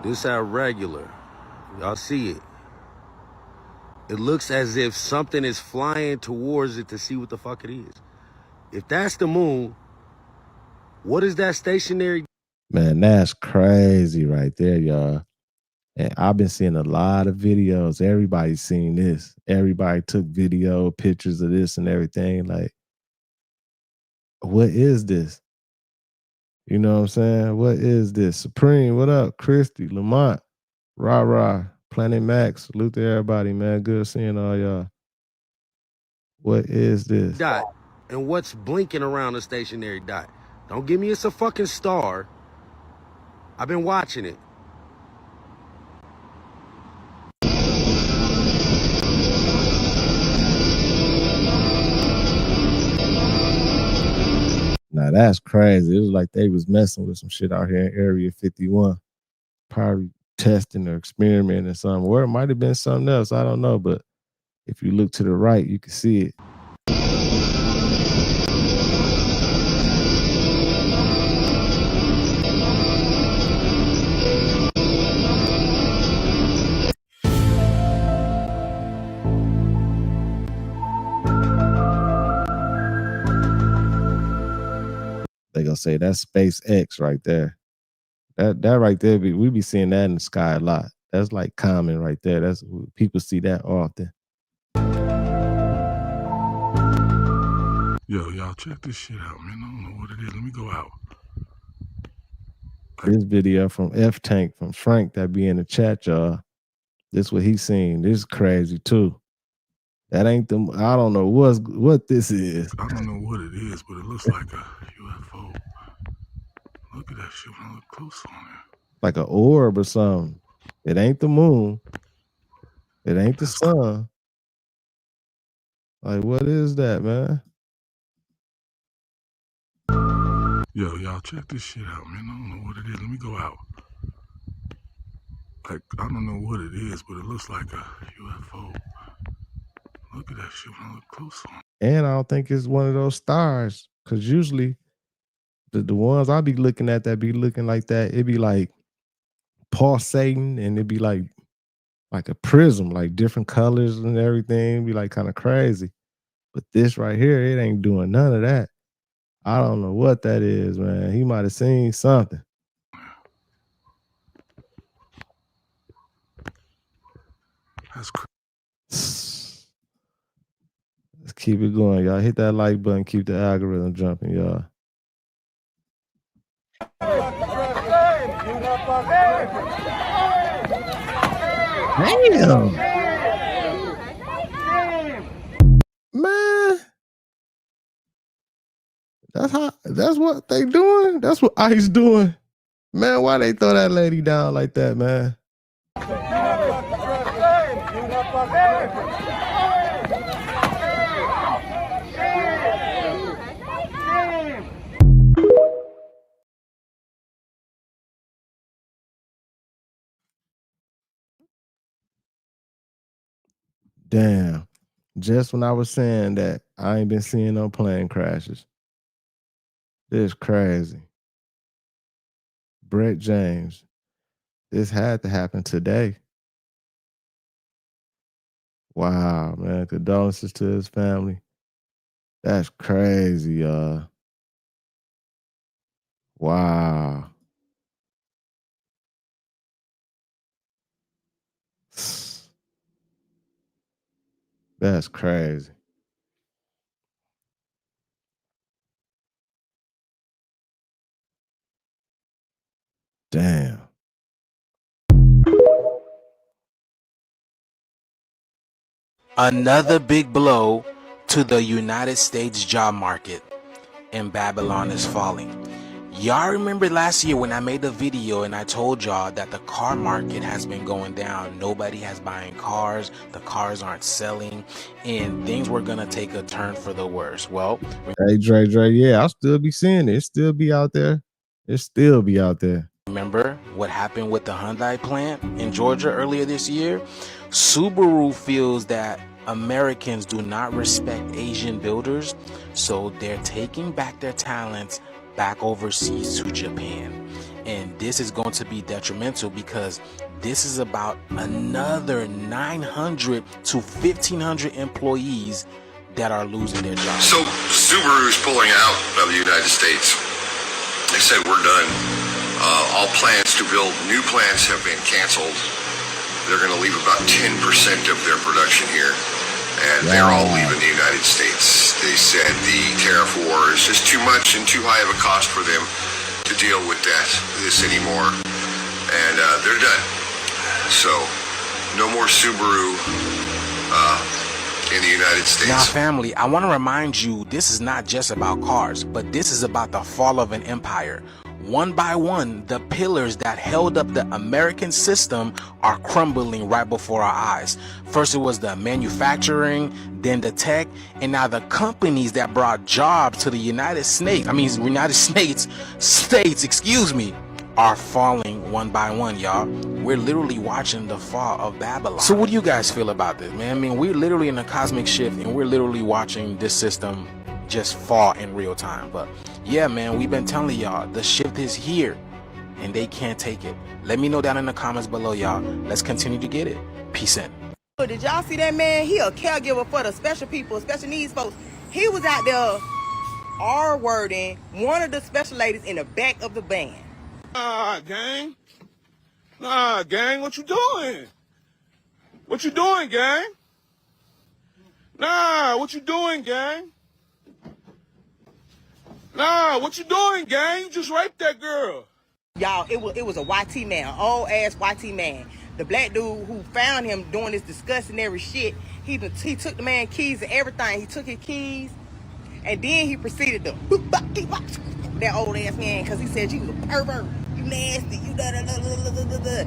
This our regular. Y'all see it. It looks as if something is flying towards it to see what the fuck it is. If that's the moon, what is that stationary? Man, that's crazy right there, y'all. And I've been seeing a lot of videos. Everybody's seen this. Everybody took video, pictures of this and everything. Like, what is this? You know what I'm saying? What is this? Supreme, what up? Christy, Lamont, Rah, Planet Max. Salute to everybody, man. Good seeing all y'all. What is this? Dot. And what's blinking around the stationary dot? Don't give me it's a fucking star. I've been watching it. Now that's crazy. It was like they was messing with some shit out here in Area 51. Probably testing or experimenting or something. Or it might have been something else. I don't know. But if you look to the right, you can see it. They gonna say that's SpaceX right there. That right there, we be seeing that in the sky a lot. That's like common right there. That's people see that often. Yo, y'all check this shit out, man. I don't know what it is. Let me go out. This video from F Tank from Frank that be in the chat, y'all. This what he's seen. This is crazy too. That ain't the. I don't know what this is. I don't know what it is, but it looks like a UFO. Look at that shit when I look close on it. Like an orb or something. It ain't the moon. It ain't the sun. Like, what is that, man? Yo, y'all check this shit out, man. I don't know what it is. Let me go out. Like, I don't know what it is, but it looks like a UFO. Look at that shit when I look close on it. And I don't think it's one of those stars. Because usually the ones I be looking at that be looking like that, it be like pulsating and it be like a prism, like different colors and everything. It'd be like kind of crazy. But this right here, it ain't doing none of that. I don't know what that is, man. He might have seen something. That's crazy. Let's keep it going, y'all. Hit that like button. Keep the algorithm jumping, y'all. Damn. Man. That's what they doing? That's what ICE doing. Man, why they throw that lady down like that, man? Damn. Just when I was saying that, I ain't been seeing no plane crashes. This is crazy. Brett James. This had to happen today. Wow, man. Condolences to his family. That's crazy, y'all. Wow. That's crazy. Damn. Another big blow to the United States job market, and Babylon is falling. Y'all remember last year when I made the video and I told y'all that the car market has been going down. Nobody has buying cars, the cars aren't selling, and things were gonna take a turn for the worse. Well, hey Dre, yeah, I'll still be seeing it. It still be out there. It still be out there. Remember what happened with the Hyundai plant in Georgia earlier this year? Subaru feels that Americans do not respect Asian builders, so they're taking back their talents back overseas to Japan. And this is going to be detrimental because this is about another 900 to 1,500 employees that are losing their jobs. So Subaru's pulling out of the United States. They said we're done. All plans to build new plants have been canceled. They're going to leave about 10% of their production here, and they're all leaving the United States. They said the tariff war is just too much and too high of a cost for them to deal with this anymore, and they're done. So no more Subaru in the United States. Now, family, I want to remind you, this is not just about cars, but this is about the fall of an empire. One by one, the pillars that held up the American system are crumbling right before our eyes. First, it was the manufacturing, then the tech, and now the companies that brought jobs to the United States, are falling one by one, y'all. We're literally watching the fall of Babylon. So what do you guys feel about this, man? I mean, we're literally in a cosmic shift, and we're literally watching this system just fall in real time. But yeah, man, we've been telling y'all the shift is here, and they can't take it. Let me know down in the comments below, y'all. Let's continue to get it. Peace in. Did y'all see that man? He a caregiver for the special people, special needs folks. He was out there R-wording one of the special ladies in the back of the van. Nah, gang. Nah, gang, what you doing? What you doing, gang? Nah, what you doing, gang? Nah, what you doing, gang? You just raped that girl. Y'all, it was a YT man, an old ass YT man. The black dude who found him doing this disgusting shit, he took the man's keys and everything. He took his keys, and then he proceeded to that old ass man because he said you was a pervert, you nasty, you da da da da da da da.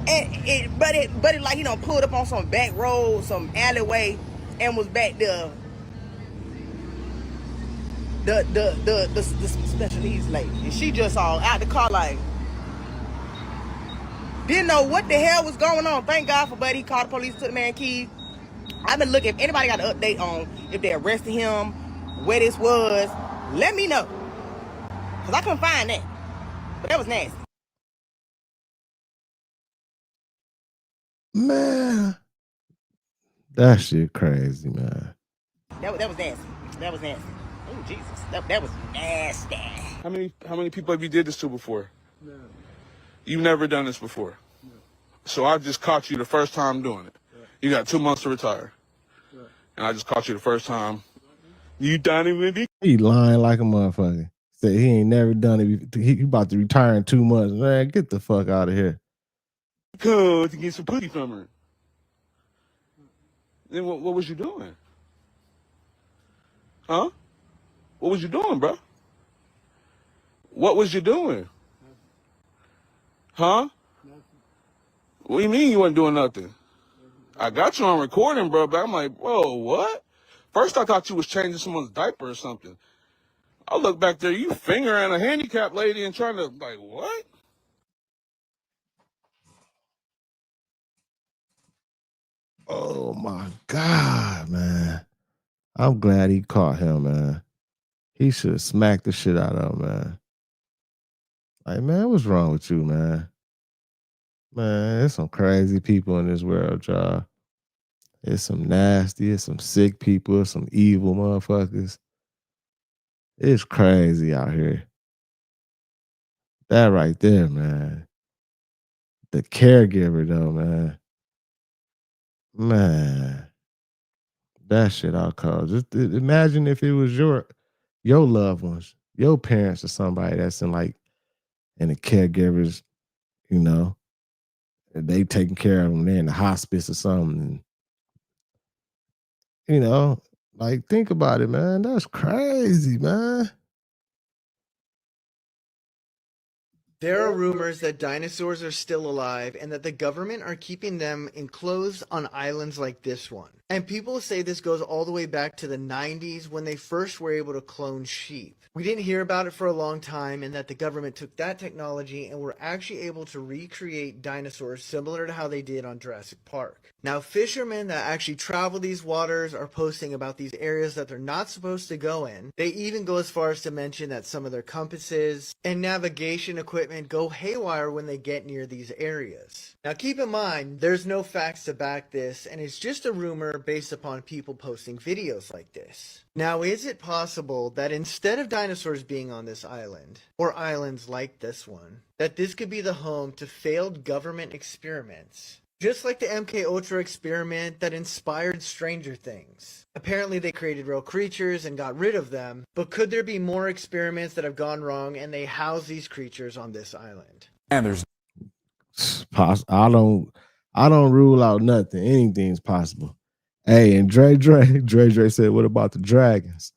And but it like he done pulled up on some back road, some alleyway, and was back there. The special needs lady, and she just all out the car like didn't know what the hell was going on. Thank God for Buddy. He called the police, took the man keys. I've been looking. If anybody got an update on if they arrested him, where this was, let me know, cause I couldn't find that. But that was nasty. Man, that shit crazy, man. That was nasty. That was nasty. Oh Jesus, that was nasty. How many people have you did this to before? No. You've never done this before? No. So I just caught you the first time doing it. Right. You got 2 months to retire. Right. And I just caught you the first time. You done it with me? He lying like a motherfucker. Said he ain't never done it. He about to retire in 2 months. Man, get the fuck out of here. Go to get some pussy from her. Then what was you doing? Huh? What was you doing, bro? What was you doing? Huh? What do you mean you wasn't doing nothing? I got you on recording, bro, but I'm like, bro, what? First I thought you was changing someone's diaper or something. I look back there, you fingering a handicapped lady and trying to, like, what? Oh my God, man. I'm glad he caught him, man. He should have smacked the shit out of him, man. Like, man, what's wrong with you, man? Man, there's some crazy people in this world, y'all. There's some nasty, there's some sick people, there's some evil motherfuckers. It's crazy out here. That right there, man. The caregiver, though, man. Man. That shit I'll call. Just imagine if it was your loved ones, your parents or somebody that's in the caregivers, you know, they taking care of them, they're in the hospice or something. And, you know, like think about it, man. That's crazy, man. There are rumors that dinosaurs are still alive and that the government are keeping them enclosed on islands like this one. And people say this goes all the way back to the 90s when they first were able to clone sheep. We didn't hear about it for a long time, and that the government took that technology and were actually able to recreate dinosaurs similar to how they did on Jurassic Park. Now, fishermen that actually travel these waters are posting about these areas that they're not supposed to go in. They even go as far as to mention that some of their compasses and navigation equipment go haywire when they get near these areas. Now, keep in mind, there's no facts to back this, and it's just a rumor based upon people posting videos like this. Now, is it possible that instead of dinosaurs being on this island, or islands like this one, that this could be the home to failed government experiments? Just like the MK Ultra experiment that inspired Stranger Things. Apparently they created real creatures and got rid of them, but could there be more experiments that have gone wrong and they house these creatures on this island? And there's I don't rule out nothing. Anything's possible. Hey, and Dre said, what about the dragons?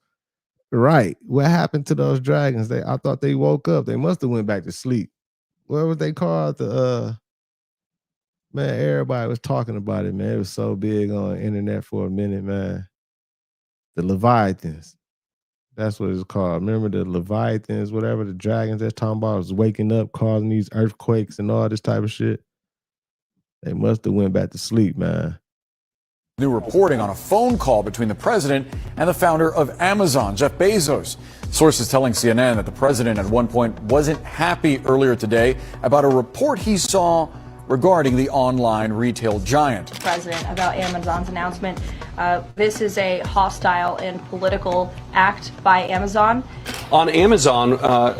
Right. What happened to those dragons? I thought they woke up. They must have went back to sleep. What was they called? Man, everybody was talking about it, man. It was so big on the internet for a minute, man. The Leviathans. That's what it's called. Remember the Leviathans, whatever, the dragons that's talking about was waking up, causing these earthquakes and all this type of shit. They must have went back to sleep, man. New reporting on a phone call between the president and the founder of Amazon, Jeff Bezos. Sources telling CNN that the president at one point wasn't happy earlier today about a report he saw regarding the online retail giant. President about Amazon's announcement. This is a hostile and political act by Amazon. On Amazon,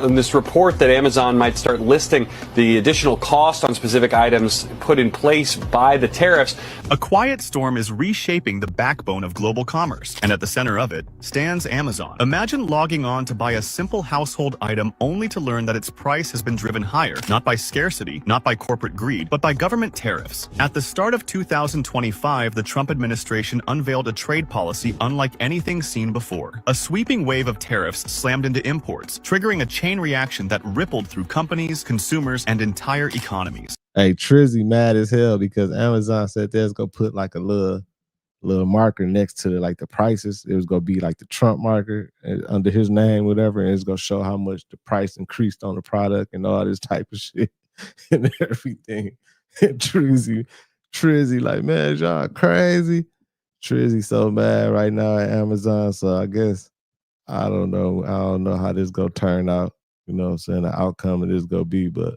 in this report that Amazon might start listing the additional cost on specific items put in place by the tariffs. A quiet storm is reshaping the backbone of global commerce, and at the center of it stands Amazon. Imagine logging on to buy a simple household item only to learn that its price has been driven higher, not by scarcity, not by corporate greed, but by government tariffs. At the start of 2025, the Trump administration unveiled a trade policy unlike anything seen before. A sweeping wave of tariffs slammed into imports, triggering a chain reaction that rippled through companies, consumers, and entire economies. Hey, Trizzy mad as hell because Amazon said there's gonna put like a little marker next to the prices. It was gonna be like the Trump marker under his name, whatever, and it's gonna show how much the price increased on the product and all this type of shit and everything. And Trizzy like, man, y'all crazy. Trizzy so mad right now at Amazon, so I guess I don't know how this gonna turn out. You know what I'm saying? The outcome of this gonna be, but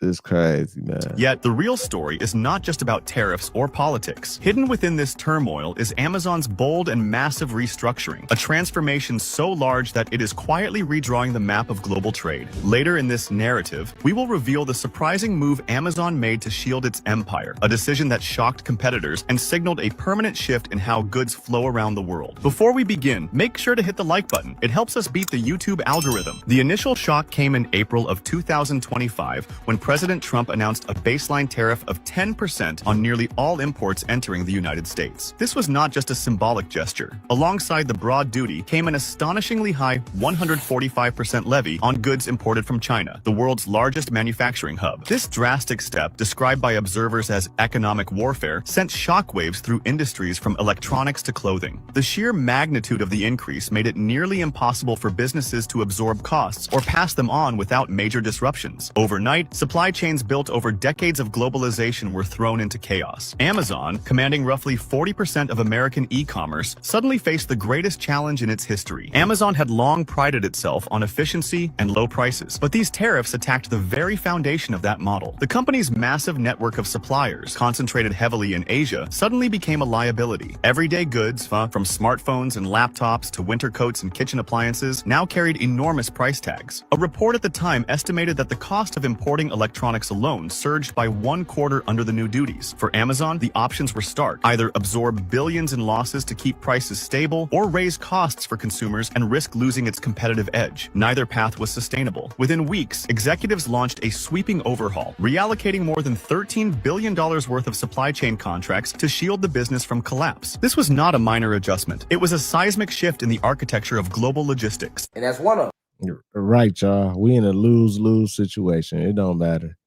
it's crazy, man. Yet the real story is not just about tariffs or politics. Hidden within this turmoil is Amazon's bold and massive restructuring, a transformation so large that it is quietly redrawing the map of global trade. Later in this narrative, we will reveal the surprising move Amazon made to shield its empire, a decision that shocked competitors and signaled a permanent shift in how goods flow around the world. Before we begin, make sure to hit the like button. It helps us beat the YouTube algorithm. The initial shock came in April of 2025 when President Trump announced a baseline tariff of 10% on nearly all imports entering the United States. This was not just a symbolic gesture. Alongside the broad duty came an astonishingly high 145% levy on goods imported from China, the world's largest manufacturing hub. This drastic step, described by observers as economic warfare, sent shockwaves through industries from electronics to clothing. The sheer magnitude of the increase made it nearly impossible for businesses to absorb costs or pass them on without major disruptions. Overnight, supply chains built over decades of globalization were thrown into chaos. Amazon, commanding roughly 40% of American e-commerce, suddenly faced the greatest challenge in its history. Amazon had long prided itself on efficiency and low prices, but these tariffs attacked the very foundation of that model. The company's massive network of suppliers, concentrated heavily in Asia, suddenly became a liability. Everyday goods, from smartphones and laptops to winter coats and kitchen appliances, now carried enormous price tags. A report at the time estimated that the cost of importing electronics alone surged by 1/4 under the new duties. For Amazon, the options were stark: either absorb billions in losses to keep prices stable, or raise costs for consumers and risk losing its competitive edge. Neither path was sustainable. Within weeks, executives launched a sweeping overhaul, reallocating more than $13 billion worth of supply chain contracts to shield the business from collapse. This was not a minor adjustment. It was a seismic shift in the architecture of global logistics. And that's one of them. You're right, y'all. We in a lose-lose situation. It don't matter.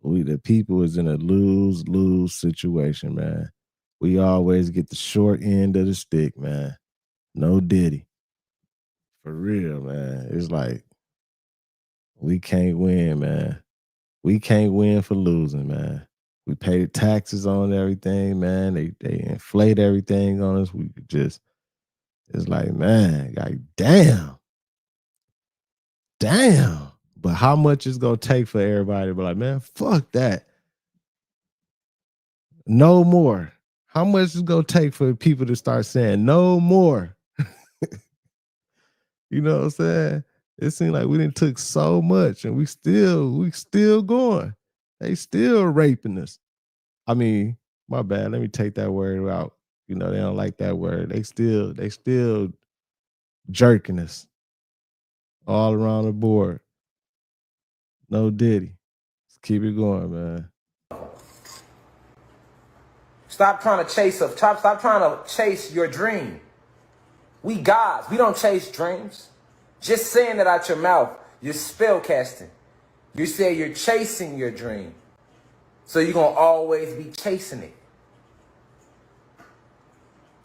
The people is in a lose-lose situation, man. We always get the short end of the stick, man. No Diddy. For real, man. It's like we can't win, man. We can't win for losing, man. We pay the taxes on everything, man. They inflate everything on us. We just, it's like, man, like, damn. But how much it's gonna take for everybody to be like, man, fuck that. No more. How much is gonna take for people to start saying no more? You know what I'm saying? It seemed like we didn't took so much and we still going. They still raping us. I mean, my bad. Let me take that word out. You know, they don't like that word. They still jerking us all around the board. No Diddy. Let's keep it going, man. Stop trying to chase up. Stop trying to chase your dream. We gods. We don't chase dreams. Just saying it out your mouth, you're spell casting. You say you're chasing your dream. So you're going to always be chasing it.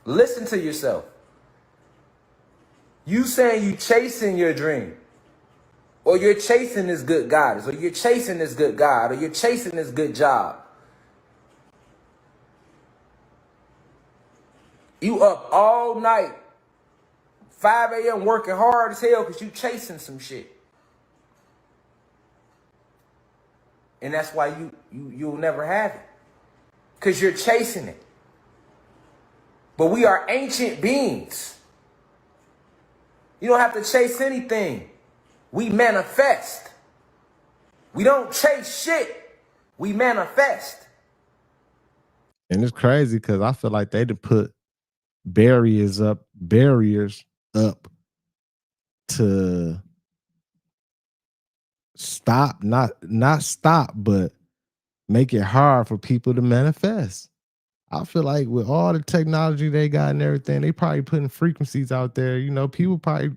Listen to yourself. You saying you chasing your dream. Or you're chasing this good goddess. Or you're chasing this good God. Or you're chasing this good job. You up all night, 5 a.m. working hard as hell because you chasing some shit. And that's why you'll never have it. Because you're chasing it. But we are ancient beings. You don't have to chase anything. We manifest. We don't chase shit. We manifest. And it's crazy because I feel like they done put barriers up to stop, not stop, but make it hard for people to manifest. I feel like with all the technology they got and everything, they probably putting frequencies out there. You know, people probably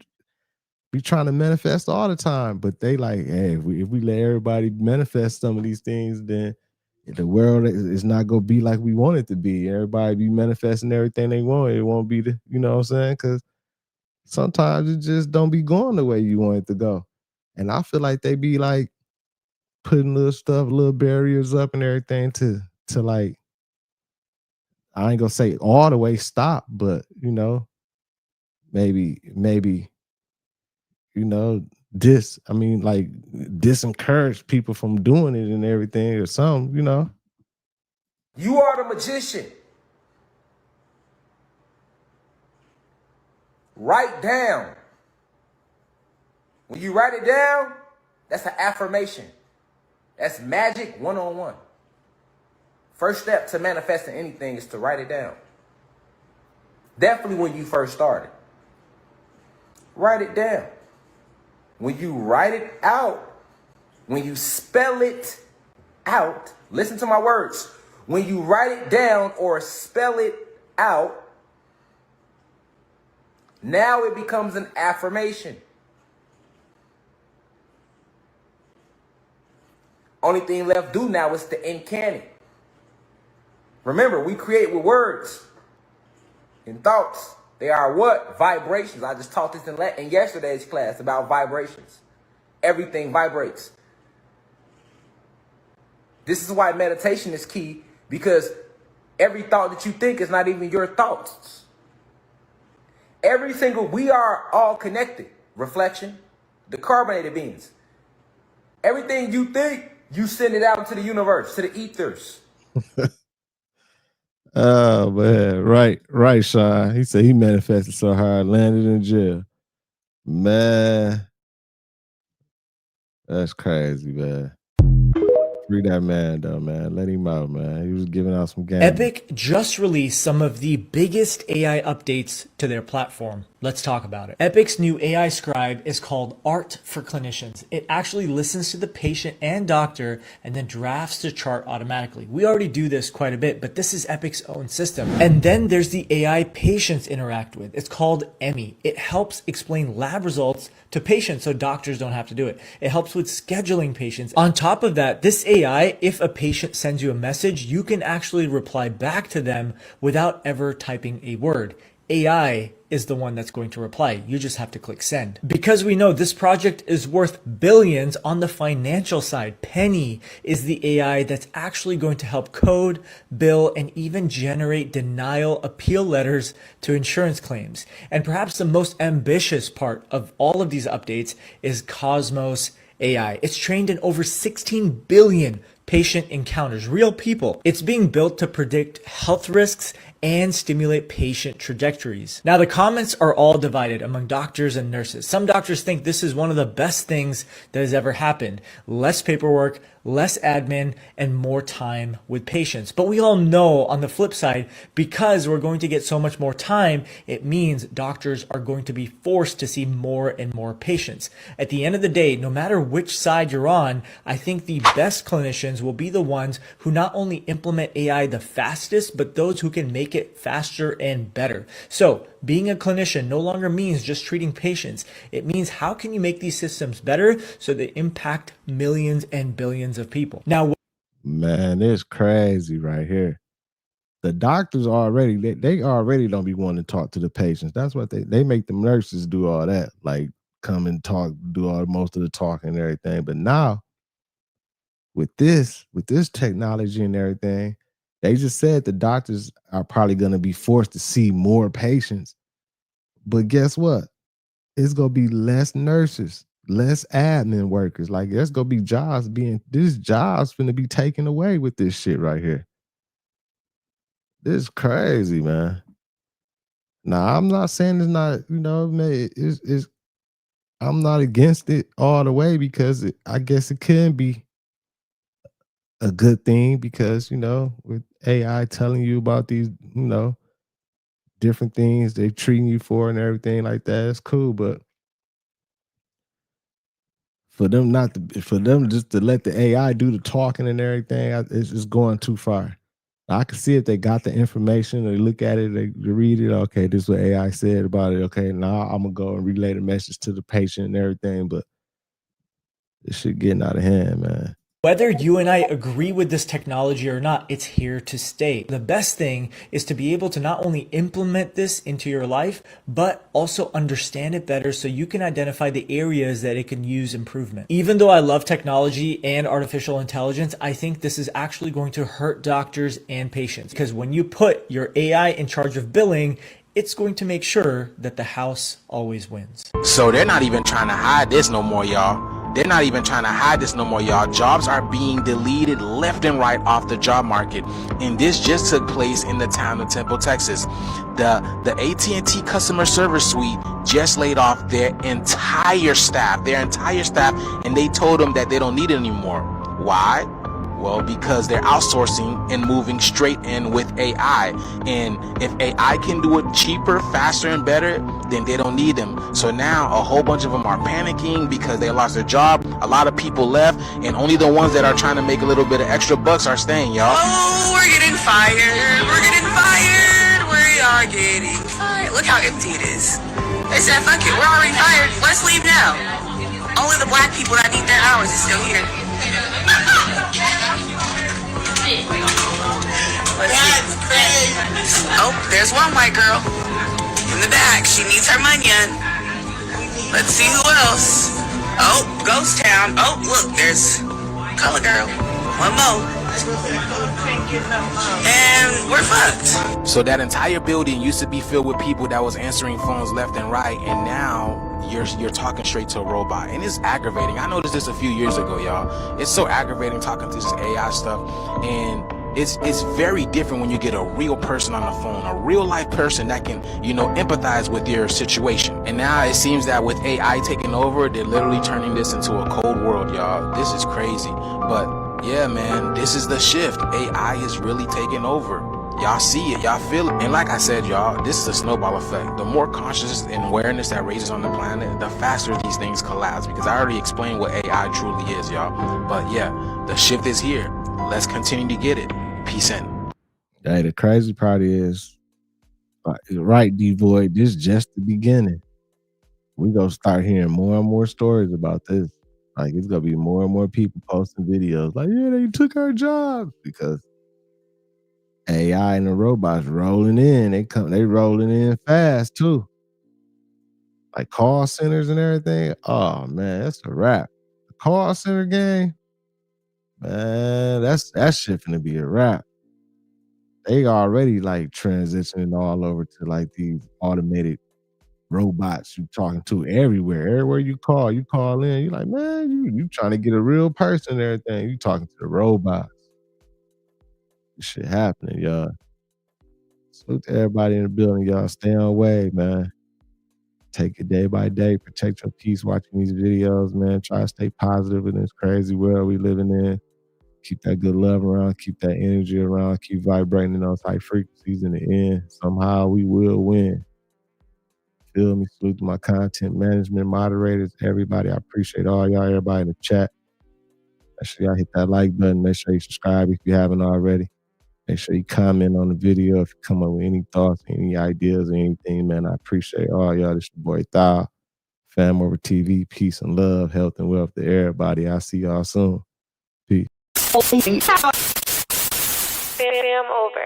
be trying to manifest all the time, but they like, hey, if we let everybody manifest some of these things, then the world is not gonna be like we want it to be. Everybody be manifesting everything they want. It won't be the, you know what I'm saying? Because sometimes it just don't be going the way you want it to go. And I feel like they be like putting little barriers up and everything to like, I ain't gonna say all the way stop, but you know, maybe, you know, disencourage people from doing it and everything or something, you know. You are the magician. Write down. When you write it down, that's an affirmation. That's magic one-on-one. First step to manifesting anything is to write it down. Definitely when you first started. Write it down. When you write it out, when you spell it out, listen to my words. When you write it down or spell it out, now it becomes an affirmation. Only thing left do now is to incan it. Remember, we create with words and thoughts. They are what? Vibrations. I just taught this in yesterday's class about vibrations. Everything vibrates. This is why meditation is key, because every thought that you think is not even your thoughts. We are all connected. Reflection, the carbonated beings. Everything you think, you send it out into the universe, to the ethers. Oh man, right, Sean. He said he manifested so hard, landed in jail. Man, that's crazy, man. Free that man though, man. Let him out, man. He was giving out some game. Epic just released some of the biggest AI updates to their platform. Let's talk about it. Epic's new AI scribe is called Art for Clinicians. It actually listens to the patient and doctor and then drafts the chart automatically. We already do this quite a bit, but this is Epic's own system. And then there's the AI patients interact with. It's called Emmy. It helps explain lab results to patients so doctors don't have to do it. It helps with scheduling patients. On top of that, this AI AI, if a patient sends you a message, you can actually reply back to them without ever typing a word. AI is the one that's going to reply. You just have to click send. Because we know this project is worth billions on the financial side, Penny is the AI that's actually going to help code, bill, and even generate denial appeal letters to insurance claims. And perhaps the most ambitious part of all of these updates is Cosmos AI. It's trained in over 16 billion patient encounters, real people. It's being built to predict health risks and stimulate patient trajectories. Now, the comments are all divided among doctors and nurses. Some doctors think this is one of the best things that has ever happened. Less paperwork, less admin, and more time with patients. But we all know on the flip side, because we're going to get so much more time, it means doctors are going to be forced to see more and more patients. At the end of the day, no matter which side you're on, I think the best clinicians will be the ones who not only implement AI the fastest, but those who can make it faster and better. So being a clinician no longer means just treating patients. It means how can you make these systems better so they impact millions and billions of people. Now, Man, it's crazy right here. The doctors already, they already don't be wanting to talk to the patients. That's what they make the nurses do all that, like come and talk, do all most of the talking and everything. But now with this technology and everything, they just said the doctors are probably going to be forced to see more patients. But guess what? It's going to be less nurses, less admin workers. Like there's going to be jobs jobs going to be taken away with this shit right here. This is crazy, man. Now, I'm not saying it's not, man, I'm not against it all the way because I guess it can be a good thing because, with AI telling you about these, different things they treating you for and everything like that, it's cool. But for them just to let the AI do the talking and everything, it's just going too far. I can see if they got the information, they look at it, they read it. Okay, this is what AI said about it. Okay, now I'm gonna go and relay the message to the patient and everything. But this shit getting out of hand, man. whether you and I agree with this technology or not, it's here to stay. The best thing is to be able to not only implement this into your life, but also understand it better so you can identify the areas that it can use improvement. Even though I love technology and artificial intelligence, I think this is actually going to hurt doctors and patients because when you put your AI in charge of billing, it's going to make sure that the house always wins. So they're not even trying to hide this no more, y'all. They're not even trying to hide this no more, y'all. Jobs are being deleted left and right off the job market. And this just took place in the town of Temple, Texas. The AT&T customer service suite just laid off their entire staff, and they told them that they don't need it anymore. Why? Well, because they're outsourcing and moving straight in with AI. And if AI can do it cheaper, faster, and better, then they don't need them. So now a whole bunch of them are panicking because they lost their job. A lot of people left, and only the ones that are trying to make a little bit of extra bucks are staying, y'all. Oh, we're getting fired. We're getting fired. We are getting fired. Look how empty it is. They said, fuck it, we're already fired. Let's leave now. Only the black people that need their hours is still here. That's crazy. Oh, there's one white girl in the back. She needs her money. Let's see who else. Oh, Ghost Town. Oh, look, there's Color Girl. One more. And we're fucked. So that entire building used to be filled with people that was answering phones left and right, and now you're talking straight to a robot, and it's aggravating. I noticed this a few years ago, y'all. It's so aggravating talking to this AI stuff, and it's very different when you get a real person on the phone, a real life person that can, empathize with your situation. And now it seems that with AI taking over, they're literally turning this into a cold world, y'all. This is crazy. But yeah, man, this is the shift. AI is really taking over. Y'all see it, y'all feel it. And like I said, y'all, this is a snowball effect. The more consciousness and awareness that raises on the planet, the faster these things collapse. Because I already explained what AI truly is, y'all. But yeah, the shift is here. Let's continue to get it. Peace in. Hey, the crazy part is, right, D-Void, this is just the beginning. We're going to start hearing more and more stories about this. Like, it's gonna be more and more people posting videos like, yeah, they took our jobs, because AI and the robots rolling in. They rolling in fast too. Like call centers and everything. Oh man, that's a wrap. The call center game, man, that shit finna be a wrap. They already like transitioning all over to like these automated robots you talking to everywhere. Everywhere you call in. You like, man, you trying to get a real person and everything. You talking to the robots. This shit happening, y'all. Salute to everybody in the building, y'all. Stay on wave, man. Take it day by day. Protect your peace watching these videos, man. Try to stay positive in this crazy world we living in. Keep that good love around. Keep that energy around. Keep vibrating in those high frequencies. In the end, somehow we will win. Feel me? Salute to my content management moderators, everybody. I appreciate all y'all, everybody in the chat. Make sure y'all hit that like button. Make sure you subscribe if you haven't already. Make sure you comment on the video if you come up with any thoughts, any ideas, or anything, man. I appreciate all y'all. This your boy Thou, FamOverTV. Peace and love, health and wealth to everybody. I'll see y'all soon. Peace. Fam over.